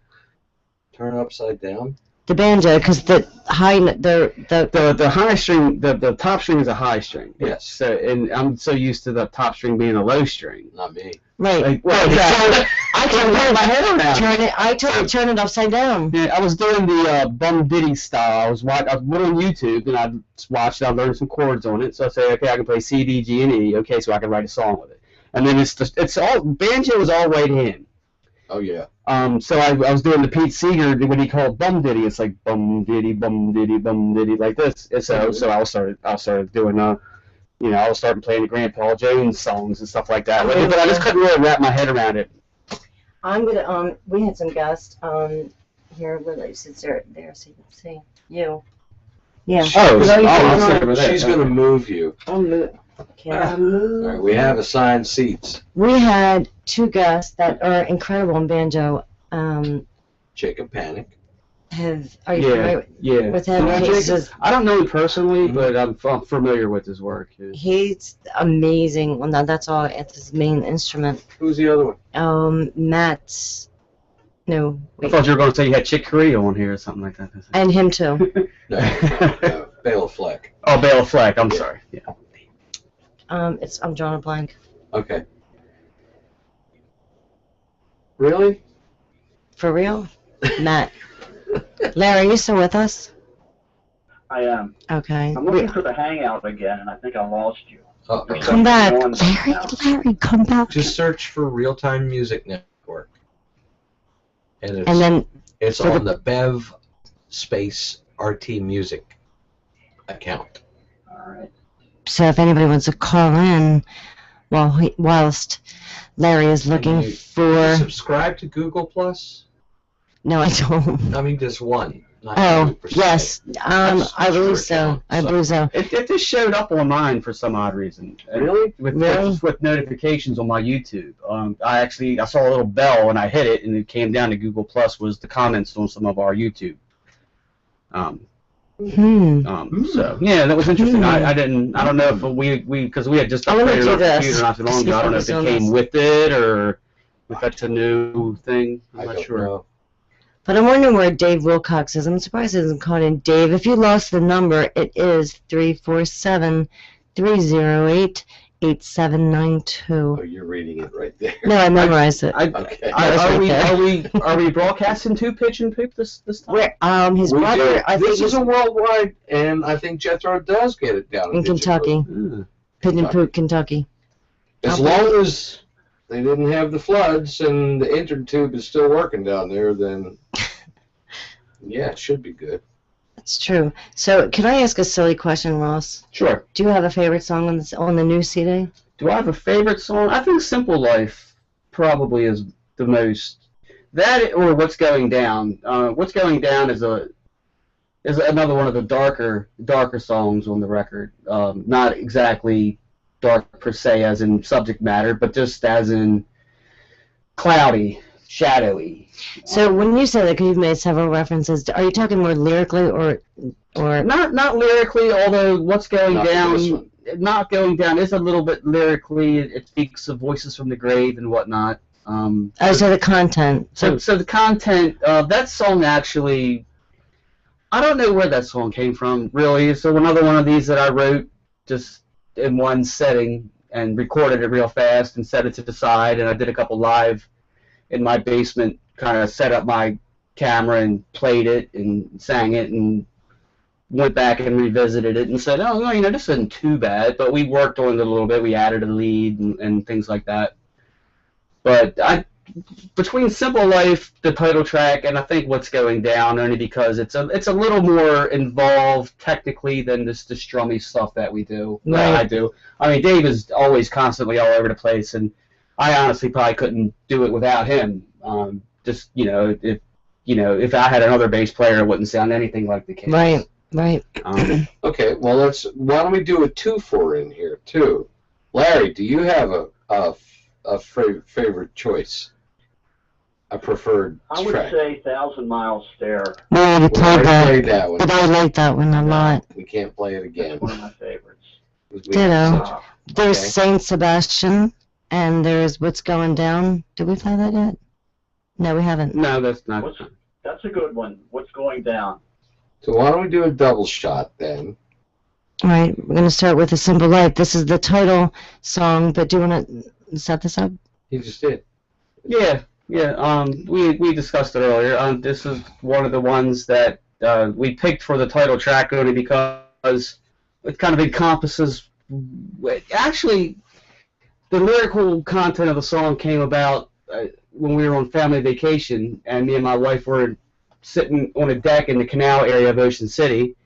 Turn upside down. The banjo, because the high The high string, the top string is a high string. Yes. So, and I'm so used to the top string being a low string. Not me. right. Like, well, exactly. I can't wrap my head around. Turn it upside down. Yeah, I was doing the bum ditty style. I was went on YouTube and I watched it. I learned some chords on it. So I say, okay, I can play C, D, G, and E. Okay, so I can write a song with it. And then it's all banjo is all right hand. Oh, yeah. So I was doing the Pete Seeger, what he called bum ditty. It's like bum ditty, like this. And so I started doing I was starting playing the Grandpa Jones songs and stuff like that. But I just couldn't really wrap my head around it. I'm gonna we had some guests here where they sit there so you can see you. Yeah. She's going to move you. I'll move. Can I move? All right, we have assigned seats. We had two guests that are incredible in banjo. Jacob Panic. Are you familiar with him? I don't know him personally, but I'm familiar with his work. Yeah. He's amazing. Well, that's all. It's his main instrument. Who's the other one? Matt's. No. I thought you were going to say you had Chick Corea on here or something like that. And him too. No, Bela Fleck. Oh, Bela Fleck. I'm sorry. Yeah. I'm drawing a blank. Okay. Really? For real? Matt. Larry, are you still with us? I am. Okay. I'm looking for the hangout again, and I think I lost you. Uh-oh. Come back. Larry, come back. Just search for Real Time Music Network. And then it's on the Bev space RT Music account. All right. So if anybody wants to call in whilst Larry is looking Do you for... subscribe to Google Plus? No, I don't. I mean, just one. Not Oh, 2%. yes. I believe so. I believe so. It just showed up on mine for some odd reason. Really? With notifications on my YouTube. I saw a little bell and I hit it and it came down to Google Plus was the comments on some of our YouTube. So yeah, that was interesting. I don't know if because we had just upgraded our computer not too long ago. I don't know if it came with it or if that's a new thing. I'm not sure. Know. But I'm wondering where Dave Wilcox is. I'm surprised he hasn't called in. Dave, if you lost the number, it is 347-308-8792. Oh, you're reading it right there. No, I memorized it. Okay. Are we broadcasting to Pitch and Poop this time? Where his brother, I think, this is a worldwide, and I think Jethro does get it down in Kentucky, Pigeon and Poop, Kentucky. As long as they didn't have the floods and the intertube is still working down there, then yeah, it should be good. That's true. So, can I ask a silly question, Ross? Sure. Do you have a favorite song on the new CD? Do I have a favorite song? I think "Simple Life" probably is the most. That or "What's Going Down." "What's Going Down" is another one of the darker songs on the record. Not exactly dark per se as in subject matter, but just as in cloudy, shadowy. So when you say that, because you've made several references, are you talking more lyrically or not lyrically? Although "What's Going Down," not going down is a little bit lyrically. It speaks of voices from the grave and whatnot. So the content. So the content. That song actually, I don't know where that song came from really. So another one of these that I wrote just in one setting and recorded it real fast and set it to the side, and I did a couple live in my basement, kind of set up my camera and played it and sang it and went back and revisited it and said, oh, no, this isn't too bad, but we worked on it a little bit. We added a lead and things like that. But between "Simple Life," the title track, and I think "What's Going Down," only because it's a little more involved technically than the strummy stuff that we do. Right. That I do. I mean, Dave is always constantly all over the place, and I honestly probably couldn't do it without him. If you know, if I had another bass player, it wouldn't sound anything like the case. Right, right. Okay, well, why don't we do a 2-4 in here, too? Larry, do you have a favorite choice? A preferred I would track? say 1,000 Mile Stare. We already We already played that one. but I like that one a lot. We can't play it again. That's one of my favorites. Ditto. There's Okay. Saint Sebastian, and there's What's Going Down. Did we play that yet? No, we haven't. No, that's not. That's a good one. What's Going Down? So why don't we do a double shot then? All right, we're going to start with A Simple Life. This is the title song, but do you want to set this up? He just did. Yeah. We discussed it earlier. This is one of the ones that we picked for the title track only because it kind of encompasses. Actually, the lyrical content of the song came about when we were on family vacation, and me and my wife were sitting on a deck in the canal area of Ocean City,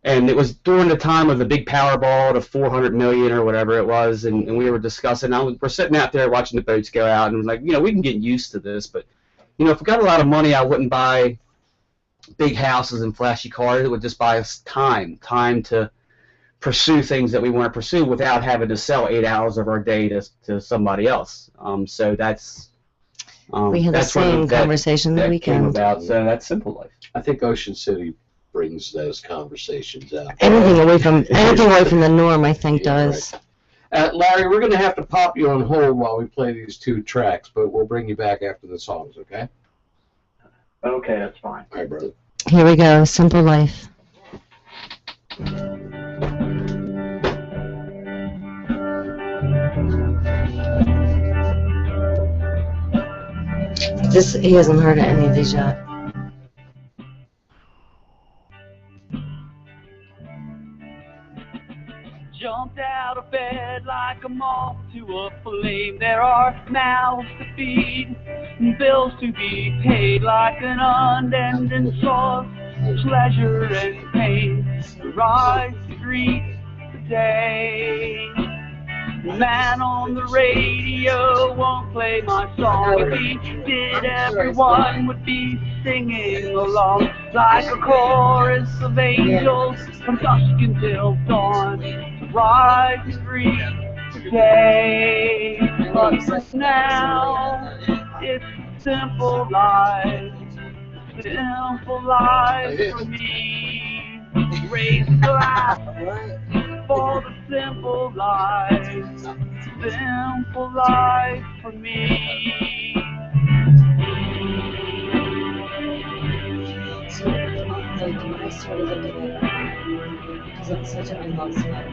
and it was during the time of the big Powerball, the 400 million or whatever it was, and we were discussing. We're sitting out there watching the boats go out, and we're like, you know, we can get used to this, but you know, if we got a lot of money, I wouldn't buy big houses and flashy cars. It would just buy us time to pursue things that we want to pursue without having to sell 8 hours of our day to somebody else. So that's We had the that's one same of that conversation the came weekend. about. So that's Simple Life. I think Ocean City brings those conversations out. Anything away from the norm, I think, Yeah, does. right. Larry, we're going to have to pop you on hold while we play these 2 tracks, but we'll bring you back after the songs, okay? Okay, that's fine. All right, brother. Here we go, Simple Life. He hasn't heard any of these yet. Jumped out of bed like a moth to a flame. There are mouths to feed, and bills to be paid, like an unending source of pleasure and pain. Rise to greet the day. The man on the radio won't play my song. If he did, everyone would be singing along like a chorus of angels from dusk until dawn. Rise and greet the day. But now it's a simple life, simple life for me. Raise a glass for the simple life for me. So, like, when I started looking at it, because I'm such an unbox fan,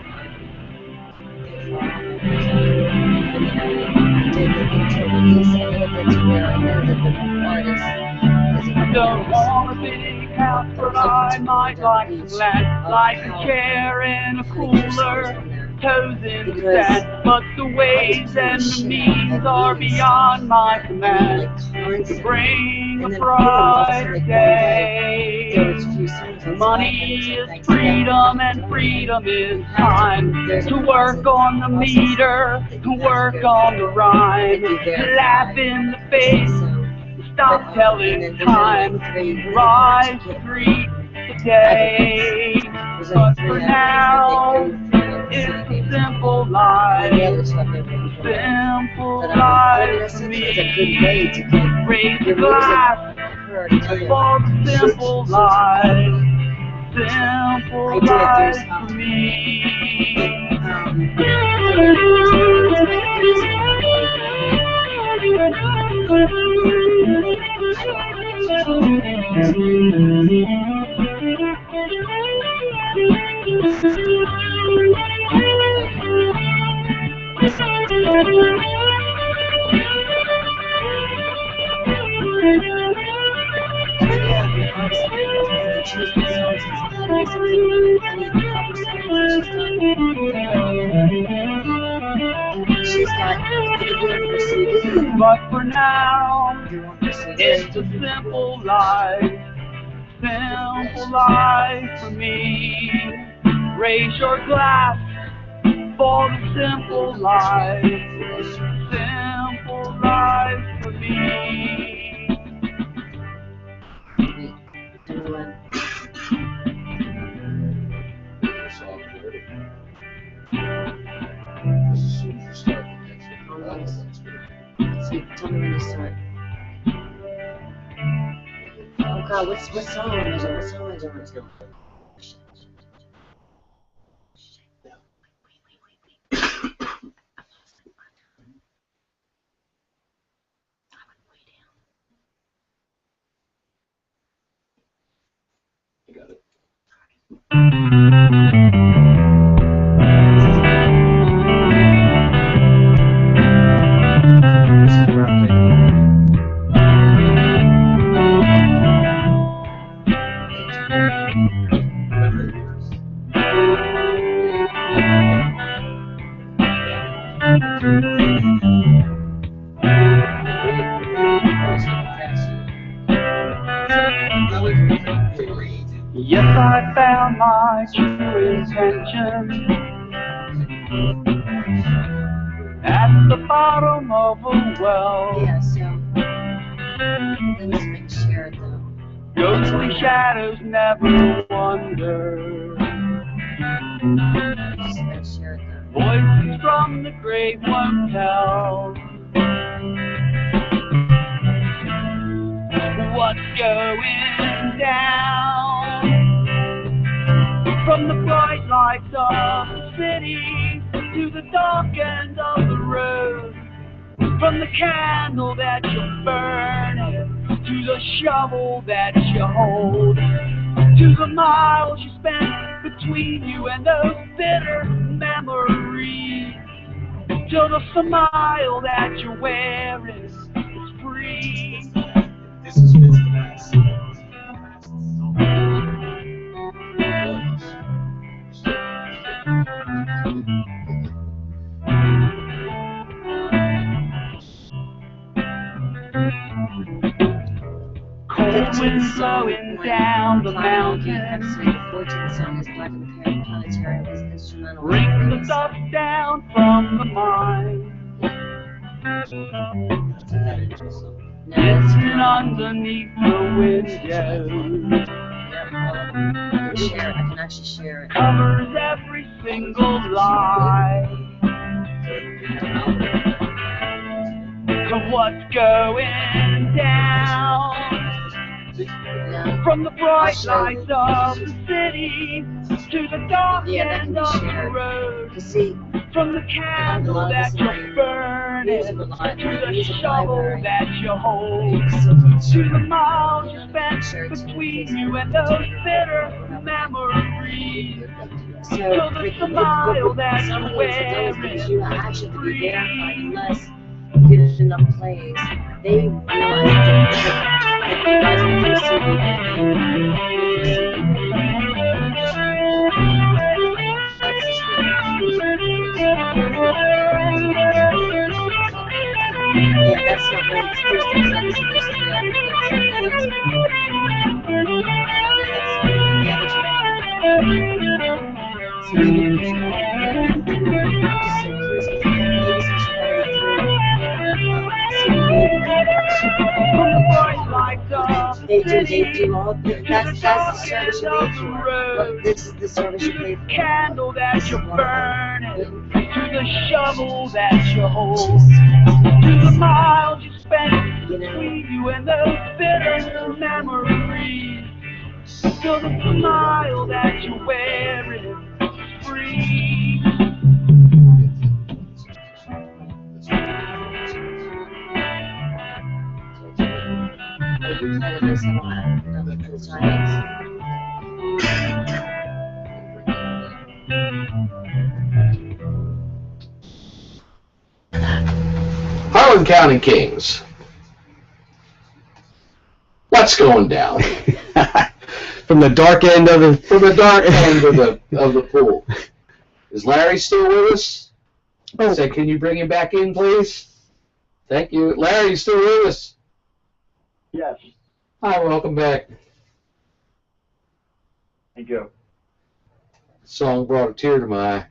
I did the intro release, I made it to where I know that the artist Don't want a big house, but I might like some land, like a chair in a cooler, toes in the sand. But the ways and the means are beyond my command. To bring a brighter day. Money is freedom, and freedom is time. To work on the meter, to work on the rhyme, to laugh in the face, stop telling time, rise to greet the day. But for now, it's a simple life, simple life for me. Raise a glass for the simple life, simple life for me. But for now, it's a simple life for me. Raise your glass for the simple life for me. God, what song is it? What song is it? I got it. Yes, I found my true intention at the bottom of a well. Yeah, so let me just make sure though. Ghostly shadows never wander. Just make sure though. Voices from the grave won't tell what's going down. From the bright lights of the city to the dark end of the road. From the candle that you're burning to the shovel that you hold. To the miles you spent between you and those bitter memories. To the smile that you're wearing is free. This is business. Cold wind blowing down the mountain. Episode the 14th song is Black and the Planetarium is instrumental. Bring the dust down from the mine. No, that's And underneath the window I can share it. I can actually share it. covers every single lie of what's going down. No. From the bright lights of the city to the dark Yeah, that end can be of the shared. road. You see, From the candle that you're burning to the shovel that you hold. To the miles you spent between you and those bitter memories. so To the smile that some you're of these things because you wearing actually have to is be verified free. unless you get enough plays. They realize that you guys with your CD that's just yeah, that's not right. It's 36 seconds, so there's 3 hours. So maybe you should just say please, maybe since you already From the bright lights of they the do all city that's the service you pay for. But this is the service you pay for. candle that you're burning, to the shovel that you hold, Jesus. to the miles you spent You know, between you and those bitter memories, to the smile that you're wearing is free. Harlan County Kings. What's going down? From the dark end of the of the pool. Is Larry still with us? Oh. Say, can you bring him back in, please? Thank you. Larry, you still with us? Yes. Hi, welcome back. Thank you. Song brought a tear to my eye.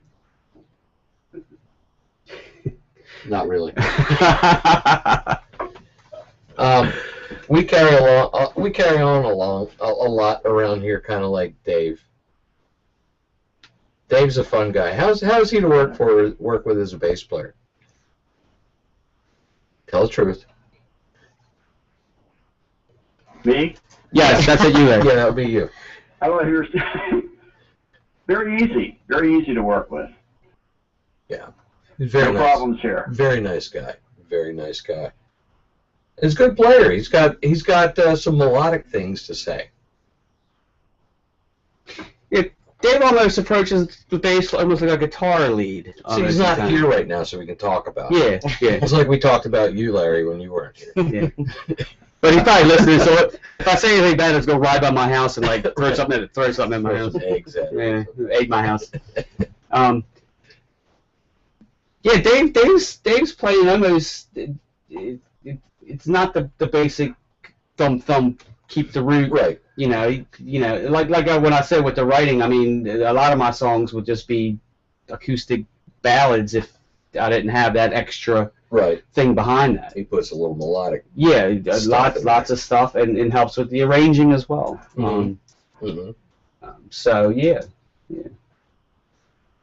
Not really. We carry on a lot around here, kind of like Dave. Dave's a fun guy. How's he to work with as a bass player? Tell the truth. Me? Yes, that's it. You there? Yeah, that would be you. I want to hear. Very easy to work with. Yeah, he's very No nice. problems here. Very nice guy. Very nice guy. He's a good player. He's got some melodic things to say. Dave almost approaches the bass almost like a guitar lead. See, he's not here right now, so we can talk about it. Yeah. It's like we talked about you, Larry, when you weren't here. Yeah. But he's probably listening, so if I say anything bad, it's go ride by my house and like throw something in my house. Eggs at it. Yeah, ate my house. Yeah, Dave's playing almost. It's not the basic thump keep the root. Right. You know, like when I said with the writing, I mean, a lot of my songs would just be acoustic ballads if I didn't have that extra thing behind that. He puts a little melodic. Yeah, lots of stuff, and helps with the arranging as well. So yeah.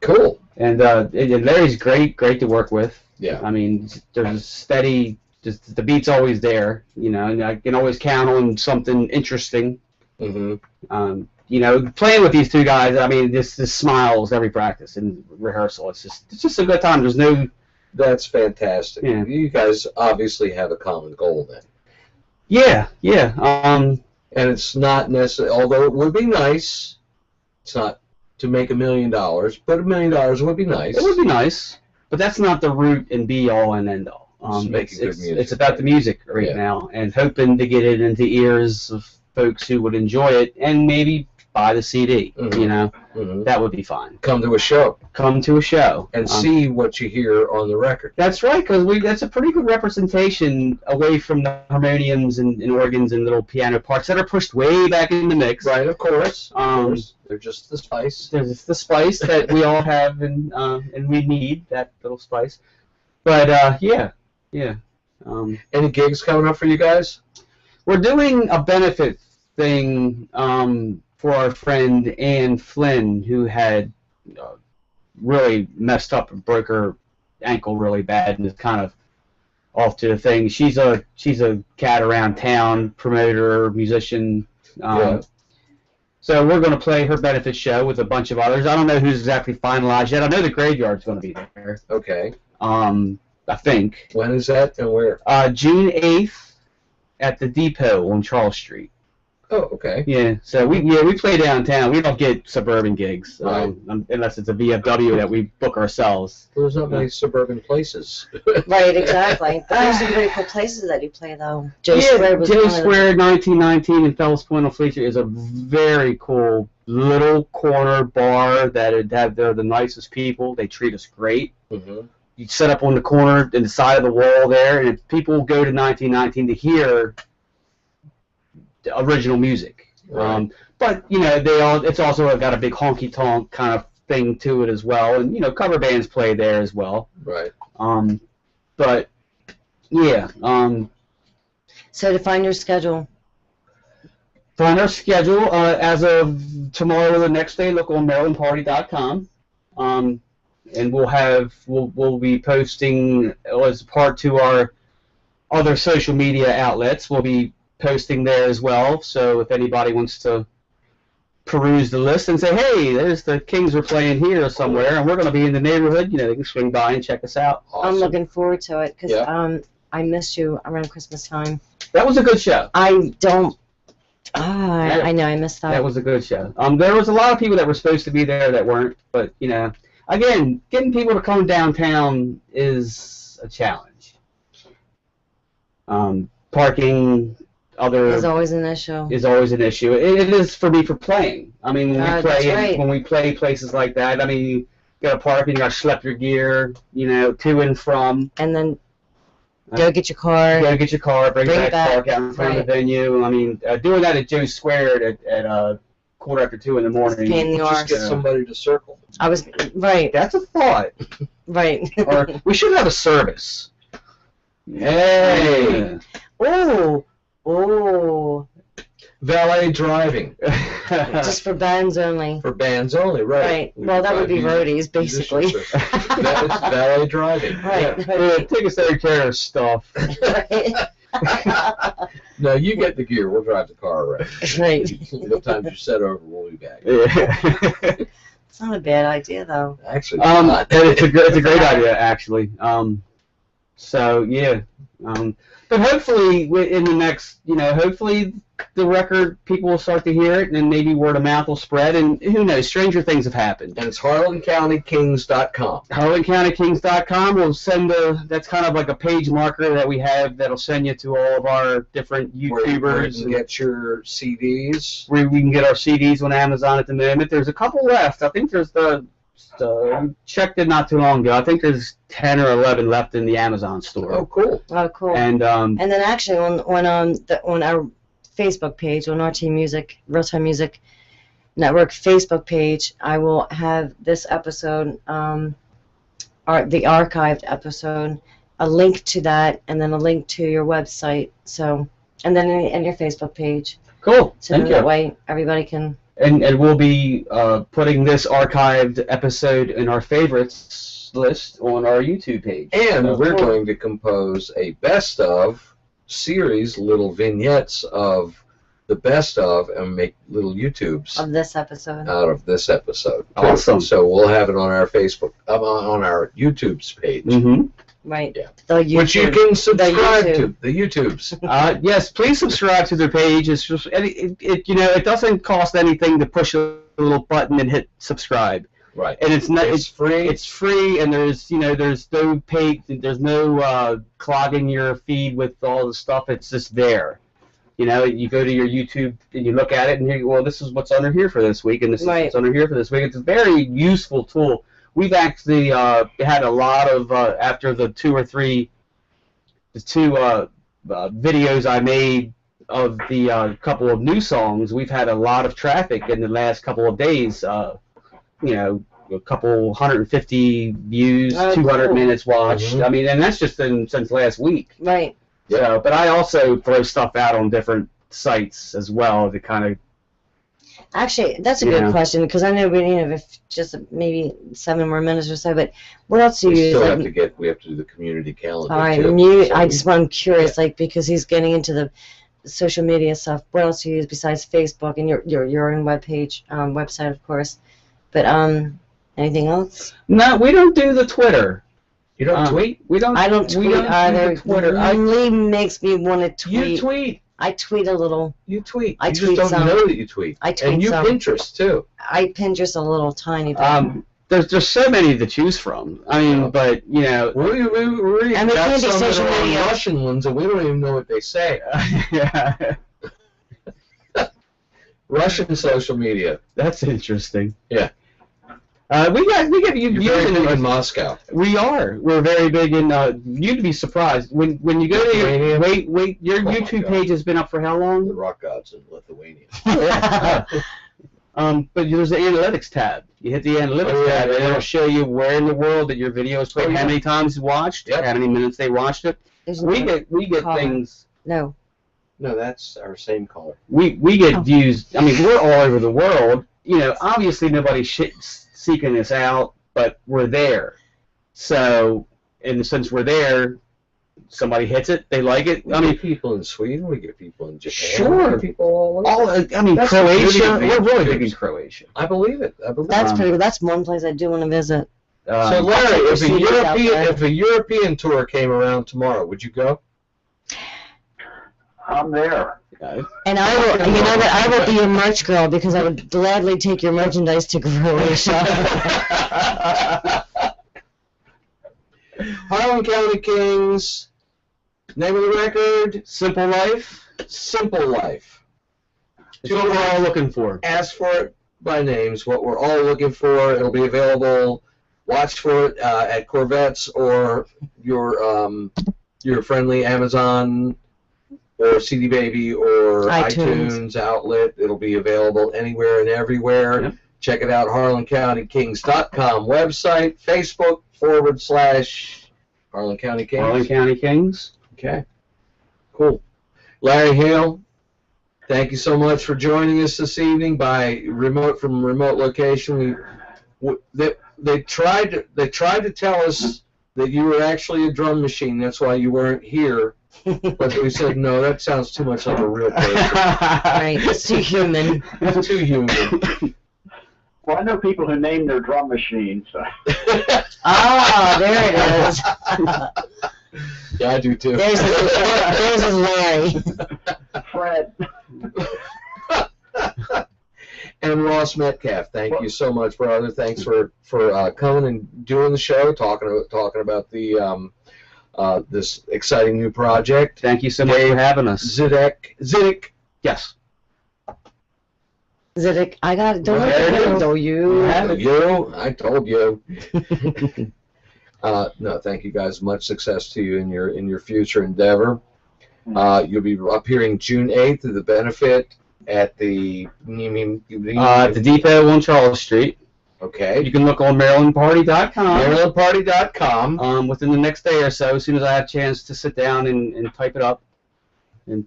Cool. And Larry's great to work with. Yeah. I mean, there's steady, just the beat's always there, and I can always count on something interesting. Playing with these two guys, I mean, this smiles every practice and rehearsal. It's just a good time. There's no. That's fantastic. Yeah. You guys obviously have a common goal then. Yeah. And it's not necessarily, although it would be nice, it's not to make $1 million, but $1 million would be nice. It would be nice, but that's not the root and be all and end all. It's about the music right now, and hoping to get it into ears of folks who would enjoy it and maybe buy the CD. That would be fine. Come to a show. And see what you hear on the record. That's right, because that's a pretty good representation away from the harmoniums and organs and little piano parts that are pushed way back in the mix. Right, of course. They're just the spice. There's the spice that we all have, and we need that little spice. But yeah. Any gigs coming up for you guys? We're doing a benefit thing for our friend Ann Flynn, who had really messed up and broke her ankle really bad and is kind of off to the thing. She's a cat around town, promoter, musician. So we're going to play her benefit show with a bunch of others. I don't know who's exactly finalized yet. I know the Graveyard's going to be there. Okay. I think. When is that and where? June 8th at the Depot on Charles Street. Oh, okay. Yeah, so we play downtown. We don't get suburban gigs unless it's a VFW that we book ourselves. There's not many suburban places. Right, exactly. But there's some pretty cool places that you play, though. Joe Square 1919 in Fells Point on Fleet is a very cool little corner bar that they're the nicest people. They treat us great. You set up on the corner in the side of the wall there, and if people go to 1919 to hear original music. Right. But it's also got a big honky tonk kind of thing to it as well, and cover bands play there as well. Right. But yeah. So to find your schedule. Find our schedule as of tomorrow or the next day. Look on MarylandParty.com. And we'll be posting as part to our other social media outlets. We'll be posting there as well. So if anybody wants to peruse the list and say, hey, there's the Kings we're playing here somewhere, and we're going to be in the neighborhood, they can swing by and check us out. Awesome. I'm looking forward to it because I missed you around Christmas time. That was a good show. I know I missed that. That was a good show. There was a lot of people that were supposed to be there that weren't, but again, getting people to come downtown is a challenge. Parking, is always an issue. It is for me for playing. I mean, when we play places like that, I mean, you got to park and you got to schlep your gear, to and from. And then go get your car. Bring it back, park out in front of the venue. I mean, doing that at Joe Square at 2:45 in the morning. Just get somebody to circle. Right. That's a thought. Right. Or we should have a service. Hey. Oh. Valet driving. Just for bands only. For bands only, right. Right. Well, that would be roadies, basically. That's valet driving. Right. Take us care of stuff. Right. No, you get the gear. We'll drive the car around. Right. The times you're set over, we'll be back. Yeah. It's not a bad idea, though. Actually, And not. it's a great idea, actually. So yeah, but hopefully in the next, hopefully the record, people will start to hear it, and then maybe word of mouth will spread, and who knows, stranger things have happened. And it's HarlanCountyKings.com. HarlanCountyKings.com will send that's kind of like a page marker that we have that'll send you to all of our different Where you YouTubers. can get your CDs. Where we can get our CDs on Amazon at the moment. There's a couple left. I think there's checked it not too long ago. I think there's 10 or 11 left in the Amazon store. Oh, cool. Oh, cool. And then actually on our Facebook page, on RT Music, Real Time Music Network Facebook page, I will have this episode, the archived episode, a link to that, and then a link to your website. So, and then in your Facebook page. Cool. So Thank that you. way everybody can. And we'll be putting this archived episode in our favorites list on our YouTube page. And So- we're going to compose a best of series, little vignettes of the best of, and make little YouTubes Of this episode. out of this episode. Awesome. So we'll have it on our Facebook, on our YouTube's page, Mm-hmm. Right. Yeah. The YouTube. which you can subscribe YouTube. to. The YouTubes. Yes, please subscribe to their page. It's just it doesn't cost anything to push a little button and hit subscribe. Right. And it's not It's free. It's free, and there's no pay, there's no clogging your feed with all the stuff. It's just there. You go to your YouTube and you look at it, and well, this is what's under here for this week, and this is what's under here for this week. It's a very useful tool. We've actually had a lot of after the two videos I made of the couple of new songs. We've had a lot of traffic in the last couple of days. A couple 150 views, 200 cool. minutes watched. Mhm. I mean, and that's just since last week. Right. So, but I also throw stuff out on different sites as well to kind of. Actually, that's a good question, because I know we have just maybe 7 more minutes or so. But what else do you We use? still Like, have we have to do the community calendar. all right, too. and you, So I'm curious, like, because he's getting into the social media stuff. What else do you use besides Facebook and your own website, of course? But anything else? No, we don't do the Twitter. You don't tweet? We don't. I don't tweet we don't either. Do the Twitter. Really makes me want to tweet. You tweet. I tweet a little. You tweet. I You tweet just don't some. know that you tweet. I tweet And you some. Pinterest too. I Pinterest a little tiny bit. There's so many to choose from. I mean, but We And we got can't do some that social are media. Russian ones, and we don't even know what they say. yeah, Russian social media. that's interesting. Yeah. We get you You're very using big in it. Moscow. We are. We're very big in. You'd be surprised when you go to your wait. Your Oh my YouTube God. page has been up for how long? The rock gods in Lithuania. But there's the analytics tab. You hit the analytics tab, and it'll show you where in the world that your video is played, how many times you watched, how many minutes they watched it. There's We no get color. things. No. No, that's our same color. We get views. I mean, we're all over the world. Obviously nobody's seeking us out, but we're there. So, and since we're there, somebody hits it, they like it. I mean, people in Sweden, we get people in Japan. Sure. We get people all over. I mean, That's the Croatia. beauty of We're really big YouTubes. in Croatia. I believe it. I believe That's it. pretty good. That's one place I do want to visit. So, Larry, I'll take your CDs out there. if a European tour came around tomorrow, would you go? I'm there. And I will, you know what, I will be your merch girl, because I would gladly take your merchandise to Croatia. Harlan County Kings. Name of the record? Simple Life. Simple Life. It's what we're all looking for. Ask for it by names. What we're all looking for. It'll be available. Watch for it at Corvettes or your friendly Amazon or CD Baby or iTunes. iTunes outlet. It'll be available anywhere and everywhere. Yep. Check it out, HarlanCountyKings.com website, Facebook / Harlan County Kings. Harlan County Kings. Okay. Cool. Larry Hale, thank you so much for joining us this evening from remote location. They tried to tell us that you were actually a drum machine. That's why you weren't here But we said, no, that sounds too much like a real person. Right, it's too human. It's too human. Well, I know people who name their drum machines. So. Ah, there it is. Yeah, I do too. There's his Larry. Fred. And Ross Metcalfe, thank you so much, brother. Thanks for coming and doing the show, talking about the this exciting new project. Thank you so much for having us. Zidek. Yes. Zidek, I got it. Don't Well, let there it him is. know you. I told you. No, thank you guys. Much success to you in your future endeavor. You'll be appearing June 8th at the benefit at the At the Depot on Charles Street. Okay. You can look on MarylandParty.com. MarylandParty.com. Within the next day or so, as soon as I have a chance to sit down and type it up. And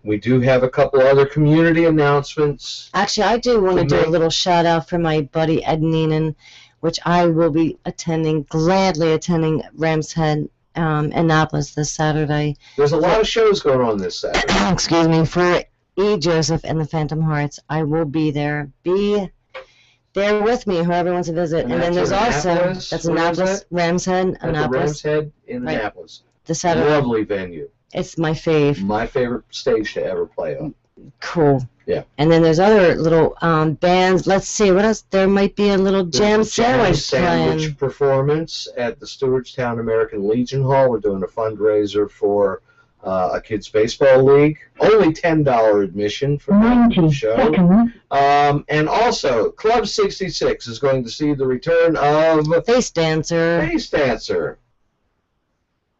we do have a couple other community announcements. Actually, I do want to do a little shout out for my buddy Ed Neenan, which I will be gladly attending Rams Head, Annapolis this Saturday. There's a lot of shows going on this Saturday. Excuse me, for E. Joseph and the Phantom Hearts. I will be there. Be there with me, whoever wants to visit. And then there's also, that's Annapolis, Rams Head, Annapolis. Rams Head in Annapolis. The Saturday. Lovely venue. It's my fave. My favorite stage to ever play on. Cool. Yeah. And then there's other little bands. Let's see, what else? There might be a little jam sandwich playing. Performance at the Stewartstown American Legion Hall. We're doing a fundraiser for a kids' baseball league. Only $10 admission for the show. And also, Club 66 is going to see the return of Face Dancer. Face Dancer.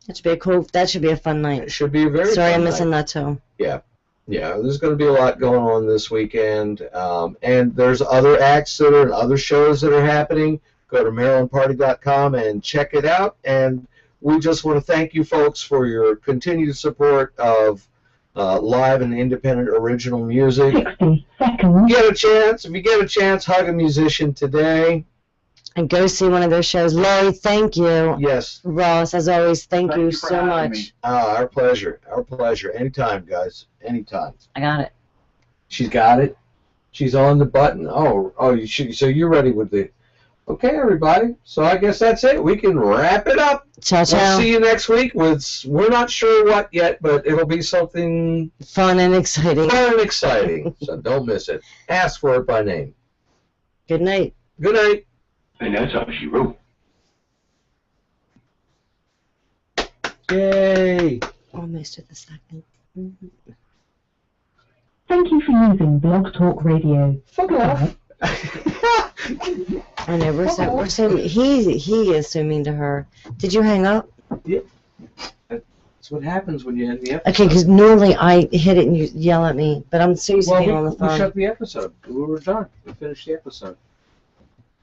That should be that should be a fun night. It should be a very Sorry, fun I'm missing night. that too. Yeah. Yeah, there's going to be a lot going on this weekend. And there's other acts and other shows that are happening. Go to MarylandParty.com and check it out. And we just want to thank you folks for your continued support of live and independent original music. 60 seconds. If you get a chance, hug a musician today. And go see one of their shows. Larry, thank you. Yes. Ross, as always, thank you for so having much. me. Our pleasure. Our pleasure. Anytime, guys. Anytime. I got it. She's got it. She's on the button. So you're ready with the... Okay, everybody. So I guess that's it. We can wrap it up. Ciao, ciao. We'll see you next week with, we're not sure what yet, but it'll be something fun and exciting. So don't miss it. Ask for it by name. Good night. Good night. And that's how she wrote. Yay! Almost at the second. Thank you for using Blog Talk Radio. Fuck off. I know, we're so he is so mean to her. Did you hang up? Yeah. That's what happens when you end the episode. Okay, because normally I hit it and you yell at me, but I'm so used to being on the We phone. shut the episode. We were done. We finished the episode.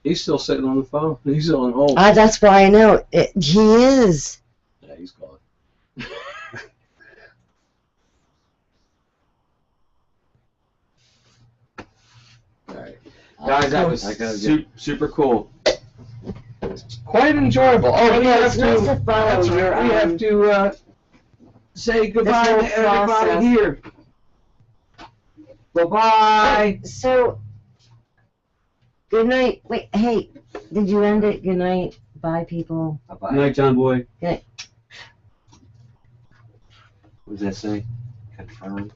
He's still sitting on the phone. He's on hold. That's why I know. He is. Yeah, he's gone. All right. Guys, that was super cool. Quite enjoyable. Oh, we have it's nice to follow your, we have to say goodbye whole to everybody process. here. Bye-bye. So, good night. Wait, hey, did you end it? Good night. Bye, people. Good night, John Boy. Good night. What does that say? Confirm.